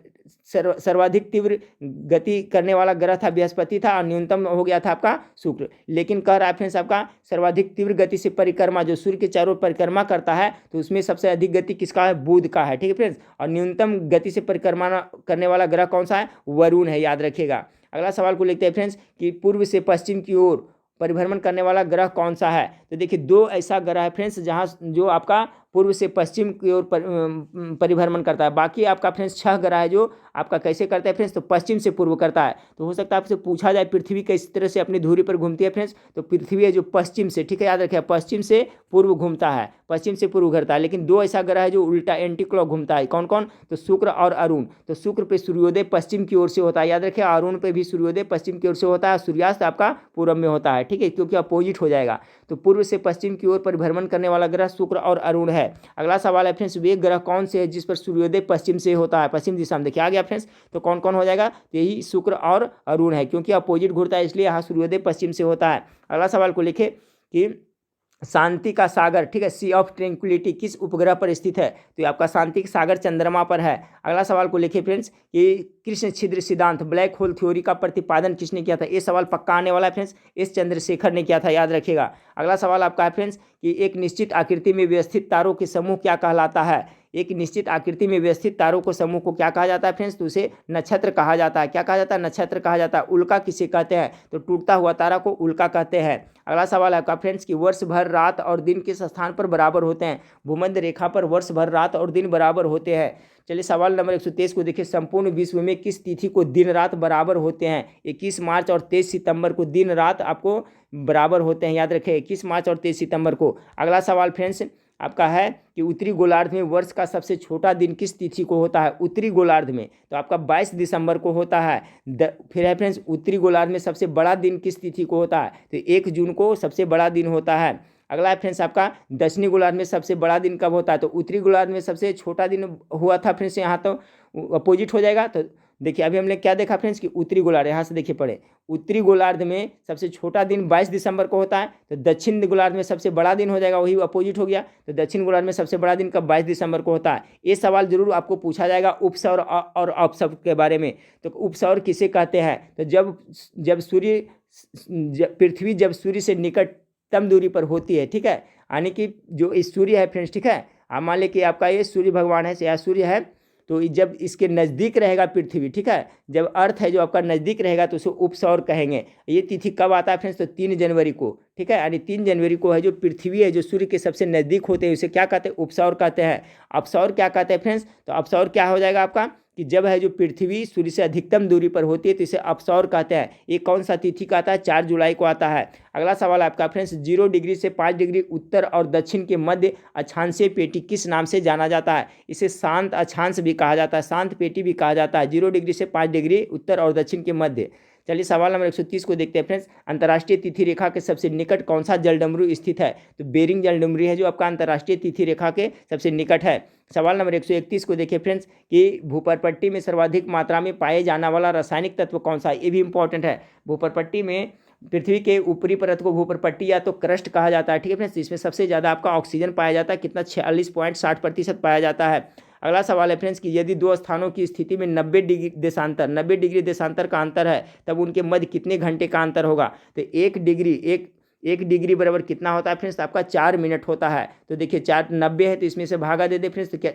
सर्वाधिक तीव्र गति करने वाला ग्रह था बृहस्पति था, और न्यूनतम हो गया था आपका शुक्र। लेकिन कह रहा है फ्रेंड्स आपका सर्वाधिक तीव्र गति से परिक्रमा, जो सूर्य के चारों परिक्रमा करता है, तो उसमें सबसे अधिक गति किसका है? बुध का है। ठीक है फ्रेंड्स, और न्यूनतम गति से परिक्रमा करने वाला ग्रह कौन सा है? वरुण है। याद रखिएगा। अगला सवाल को लिखते हैं फ्रेंड्स कि पूर्व से पश्चिम की ओर परिभ्रमण करने वाला ग्रह कौन सा है? तो देखिए, दो ऐसा ग्रह है फ्रेंड्स जहाँ जो आपका पूर्व से पश्चिम की ओर परिभ्रमण करता है। बाकी आपका फ्रेंड्स 6 ग्रह है जो आपका कैसे करता है फ्रेंड्स? तो पश्चिम से पूर्व करता है। तो हो सकता है आपसे पूछा जाए पृथ्वी किस तरह से अपनी धुरी पर घूमती है फ्रेंड्स? तो पृथ्वी है जो पश्चिम से, ठीक है, याद रखिए, पश्चिम से पूर्व घूमता है, पश्चिम से पूर्व घूमता है। लेकिन दो ऐसा ग्रह है जो उल्टा एंटी क्लॉक घूमता है। कौन कौन? तो शुक्र और अरुण। तो शुक्र पे सूर्योदय पश्चिम की ओर से होता है, याद रखिए, अरुण पे भी सूर्योदय पश्चिम की ओर से होता है, सूर्यास्त आपका पूर्व में होता है। ठीक है, क्योंकि अपोजिट हो जाएगा। तो पूर्व से पश्चिम की ओर परिभ्रमण करने वाला ग्रह शुक्र और अरुण है। अगला सवाल है फ्रेंड्स, वे ग्रह कौन से है जिस पर सूर्योदय पश्चिम से होता है? पश्चिम दिशा में। देखिए आ गया फ्रेंड्स, तो कौन कौन हो जाएगा? यही शुक्र और अरुण है, क्योंकि अपोजिट घूमता है, इसलिए यहाँ सूर्योदय पश्चिम से होता है। अगला सवाल को लिखे कि शांति का सागर, ठीक है, सी ऑफ ट्रैंक्विलिटी किस उपग्रह पर स्थित है? तो ये आपका शांति का सागर चंद्रमा पर है। अगला सवाल को लिखिए फ्रेंड्स कि कृष्ण छिद्र सिद्धांत ब्लैक होल थ्योरी का प्रतिपादन किसने किया था? ये सवाल पक्का आने वाला है फ्रेंड्स, एस चंद्रशेखर ने किया था, याद रखिएगा। अगला सवाल आपका है फ्रेंड्स कि एक निश्चित आकृति में व्यवस्थित तारों के समूह क्या कहलाता है? एक निश्चित आकृति में व्यवस्थित तारों को समूह को क्या कहा जाता है फ्रेंड्स? तो उसे नक्षत्र कहा जाता है। क्या कहा जाता है? नक्षत्र कहा जाता है। उल्का किसे कहते हैं? तो टूटता हुआ तारा को उल्का कहते हैं। अगला सवाल है आपका फ्रेंड्स कि वर्ष भर रात और दिन किस स्थान पर बराबर होते हैं? भूमध्य रेखा पर वर्ष भर रात और दिन बराबर होते हैं। चलिए सवाल नंबर 123 को देखिए, संपूर्ण विश्व में किस तिथि को दिन रात बराबर होते हैं? 21 मार्च और 23 सितंबर को दिन रात आपको बराबर होते हैं, याद रखें, 21 मार्च और 23 सितंबर को। अगला सवाल फ्रेंड्स आपका है कि उत्तरी गोलार्ध में वर्ष का सबसे छोटा दिन किस तिथि को होता है? उत्तरी गोलार्ध में तो आपका 22 दिसंबर को होता है। फिर है फ्रेंड्स, उत्तरी गोलार्ध में सबसे बड़ा दिन किस तिथि को होता है? तो 1 जून को सबसे बड़ा दिन होता है। अगला है फ्रेंड्स आपका दक्षिणी गोलार्ध में सबसे बड़ा दिन कब होता है? तो उत्तरी गोलार्ध में सबसे छोटा दिन हुआ था फ्रेंड्स, यहाँ तो अपोजिट हो जाएगा। तो देखिए अभी हमने क्या देखा फ्रेंड्स कि उत्तरी गोलार्ध, यहाँ से देखिए पढ़े, उत्तरी गोलार्ध में सबसे छोटा दिन 22 दिसंबर को होता है। तो दक्षिण गोलार्ध में सबसे बड़ा दिन हो जाएगा, वही अपोजिट हो गया। तो दक्षिण गोलार्ध में सबसे बड़ा दिन कब? 22 दिसंबर को होता है। ये सवाल जरूर आपको पूछा जाएगा उपसौर और अपसौर के बारे में। तो उपसौर किसे कहते हैं? तो पृथ्वी जब सूर्य से निकटतम दूरी पर होती है, ठीक है, यानी कि जो इस सूर्य है फ्रेंड्स, ठीक है, आप मान लें कि आपका ये सूर्य भगवान है या सूर्य है, तो जब इसके नज़दीक रहेगा पृथ्वी, ठीक है, जब अर्थ है जो आपका नज़दीक रहेगा तो उसे उपसौर कहेंगे। ये तिथि कब आता है फ्रेंड्स? तो 3 जनवरी को, ठीक है, यानी 3 जनवरी को है जो पृथ्वी है जो सूर्य के सबसे नज़दीक होते हैं उसे क्या कहते हैं? उपसौर कहते हैं। अपसौर क्या कहते हैं फ्रेंड्स? तो अपसौर क्या हो जाएगा आपका? कि जब है जो पृथ्वी सूर्य से अधिकतम दूरी पर होती है तो इसे अपसौर कहते हैं। ये कौन सा तिथि का आता है? 4 जुलाई को आता है। अगला सवाल आपका फ्रेंड्स, 0 डिग्री से 5 डिग्री उत्तर और दक्षिण के मध्य अक्षांशीय पेटी किस नाम से जाना जाता है? इसे शांत अक्षांश भी कहा जाता है, शांत पेटी भी कहा जाता है। 0 डिग्री से 5 डिग्री उत्तर और दक्षिण के मध्य। चलिए सवाल नंबर 130 को देखते हैं फ्रेंड्स, अंतर्राष्ट्रीय तिथि रेखा के सबसे निकट कौन सा जलडमरू स्थित है? तो बेरिंग जलडमरू है जो आपका अंतर्राष्ट्रीय तिथि रेखा के सबसे निकट है। सवाल नंबर 131 को देखिए फ्रेंड्स, कि भूपर्पट्टी में सर्वाधिक मात्रा में पाए जाने वाला रासायनिक तत्व कौन सा है? ये भी इंपॉर्टेंट है। भूपर्पट्टी में पृथ्वी के ऊपरी परत को भूपर्पट्टी या तो क्रस्ट कहा जाता है, ठीक है फ्रेंड्स। इसमें सबसे ज़्यादा आपका ऑक्सीजन पाया जाता है, कितना? 46.60% पाया जाता है। अगला सवाल है फ्रेंड्स, कि यदि दो स्थानों की स्थिति में 90 डिग्री देशांतर का अंतर है तब उनके मध्य कितने घंटे का अंतर होगा? तो 1 डिग्री बराबर कितना होता है फ्रेंड्स? आपका 4 मिनट होता है। तो देखिए 4 90 है तो इसमें से भागा दे दे फ्रेंड्स, तो क्या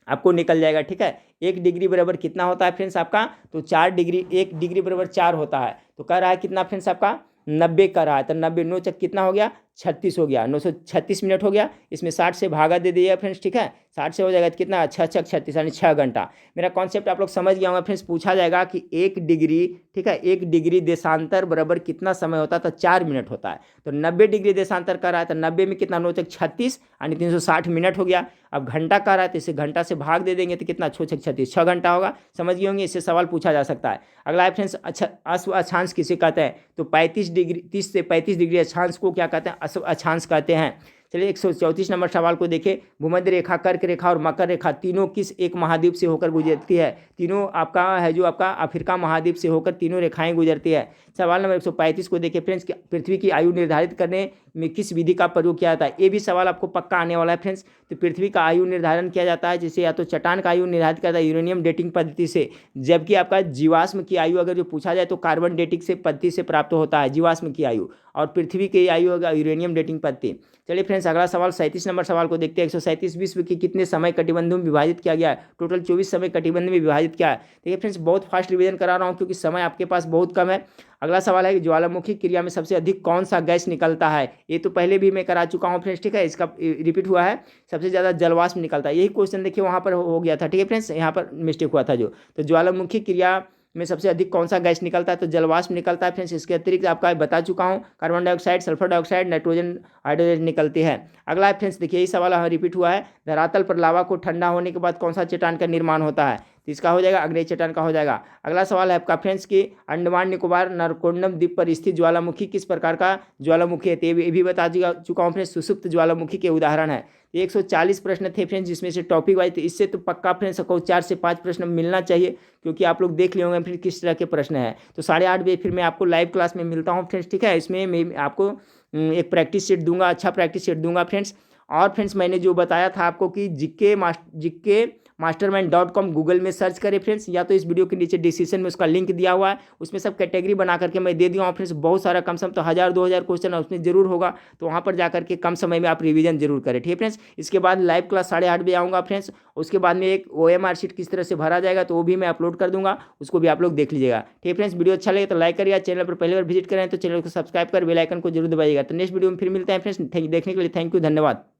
आपको निकल जाएगा, ठीक है। 1 डिग्री बराबर कितना होता है फ्रेंड्स आपका? तो 4 डिग्री, 1 डिग्री बराबर 4 होता है। तो कह रहा है कितना फ्रेंड्स आपका? 90 कर रहा है। तो 90 9 चक कितना हो गया? 36 हो गया। 936 मिनट हो गया। इसमें 60 से भागा दे दिया फ्रेंड्स, ठीक है। 60 से हो जाएगा तो कितना? 6 छक 36 यानी 6 घंटा। मेरा कॉन्सेप्ट आप लोग समझ गया होंगे फ्रेंड्स। पूछा जाएगा कि 1 डिग्री, ठीक है, 1 डिग्री देशांतर बराबर कितना समय होता है? तो 4 मिनट होता है। तो 90 डिग्री देशांतर कर रहा है तो 90 में कितना? 9 चक 36 यानी 360 मिनट हो गया। अब घंटा कर रहा है तो इसे घंटा से भाग दे देंगे तो कितना? 6 छक 36, 6 घंटा होगा। समझ गए होंगे, इससे सवाल पूछा जा सकता है। अगला है फ्रेंड्स, अच्छा अश्व अक्षांश किसे कहते हैं? तो 30 से 35 डिग्री अक्षांश को क्या कहते हैं? अश्व अक्षांश कहते हैं। चलिए 134 नंबर सवाल को देखिए, भूमध्य रेखा, कर्क रेखा और मकर रेखा तीनों किस एक महाद्वीप से होकर गुजरती है? तीनों आपका है जो आपका अफ्रीका महाद्वीप से होकर तीनों रेखाएं गुजरती है। सवाल नंबर 135 को देखिए फ्रेंड्स, पृथ्वी की आयु निर्धारित करने में किस विधि का प्रयोग किया जाता है? ये भी सवाल आपको पक्का आने वाला है फ्रेंड्स। तो पृथ्वी का आयु निर्धारण किया जाता है जिसे या तो चट्टान का आयु निर्धारित किया जाता है यूरेनियम डेटिंग पद्धति से, जबकि आपका जीवाश्म की आयु अगर जो पूछा जाए तो कार्बन डेटिंग से पद्धति से प्राप्त होता है जीवाश्म की आयु, और पृथ्वी की आयु होगा यूरेनियम डेटिंग पद्धति। चलिए फ्रेंड्स अगला सवाल 37 नंबर सवाल को देखते हैं। 137 विश्व के कितने समय कटिबंधों में विभाजित किया गया है? टोटल 24 समय कटिबंध में विभाजित किया है। देखिए फ्रेंड्स बहुत फास्ट रिवीजन करा रहा हूँ क्योंकि समय आपके पास बहुत कम है। अगला सवाल है कि ज्वालामुखी क्रिया में सबसे अधिक कौन सा गैस निकलता है? ये तो पहले भी मैं करा चुका हूँ फ्रेंड्स, ठीक है, इसका रिपीट हुआ है। सबसे ज़्यादा जलवाष्प निकलता है। यही क्वेश्चन देखिए वहाँ पर हो गया था, ठीक है फ्रेंड्स, यहाँ पर मिस्टेक हुआ था जो। तो ज्वालामुखी क्रिया में सबसे अधिक कौन सा गैस निकलता है? तो जलवाष्प निकलता है फ्रेंड्स। इसके अतिरिक्त आपका बता चुका हूँ carbon dioxide, sulphur dioxide, nitrogen, hydrogen निकलती है। अगला है फ्रेंड्स, देखिए यही सवाल रिपीट हुआ है, धरातल पर लावा को ठंडा होने के बाद कौन सा चट्टान का निर्माण होता है? तो इसका हो जाएगा अग्नेय चट्टान का हो जाएगा। अगला सवाल है आपका फ्रेंड्स कि अंडमान निकोबार नरकोंडम द्वीप पर स्थित ज्वालामुखी किस प्रकार का ज्वालामुखी है? तो ये भी बता चुका हूँ फ्रेंड्स, सुसुप्त ज्वालामुखी के उदाहरण है। 140 प्रश्न थे फ्रेंड्स जिसमें से टॉपिक वाइज, तो इससे तो पक्का फ्रेंड्स आपको 4 से 5 प्रश्न मिलना चाहिए क्योंकि आप लोग देख लिए होंगे फिर किस तरह के प्रश्न है। तो 8:30 बजे फिर मैं आपको लाइव क्लास में मिलता हूँ फ्रेंड्स, ठीक है। इसमें मैं आपको एक प्रैक्टिस सेट दूंगा, अच्छा प्रैक्टिस सेट दूंगा फ्रेंड्स। और फ्रेंड्स मैंने जो बताया था आपको कि GK mastermind.com गूगल में सर्च करें फ्रेंड्स, या तो इस वीडियो के नीचे डिस्क्रिप्शन में उसका लिंक दिया हुआ है, उसमें सब कैटेगरी बना करके मैं दे दिया हूँ फ्रेंड्स। बहुत सारा कम से कम तो 1000-2000 क्वेश्चन उसमें जरूर होगा, तो वहाँ पर जाकर के कम समय में आप रिवीजन जरूर करें, ठीक है फ्रेंड्स। इसके बाद लाइव क्लास 8:30 बजे आऊँगा फ्रेंड्स। उसके बाद में एक OMR शीट किस तरह से भरा जाएगा तो वो भी मैं अपलोड कर दूंगा, उसको भी आप लोग देख लीजिएगा, ठीक है फ्रेंड्स। वीडियो अच्छा लगे तो लाइक करिएगा, चैनल पर पहली बार विजिट करें तो चैनल को सब्सक्राइब कर बेल आइकन को जरूर दबाइएगा। तो नेक्स्ट वीडियो में फिर मिलते हैं फ्रेंड्स। देखने के लिए थैंक यू, धन्यवाद।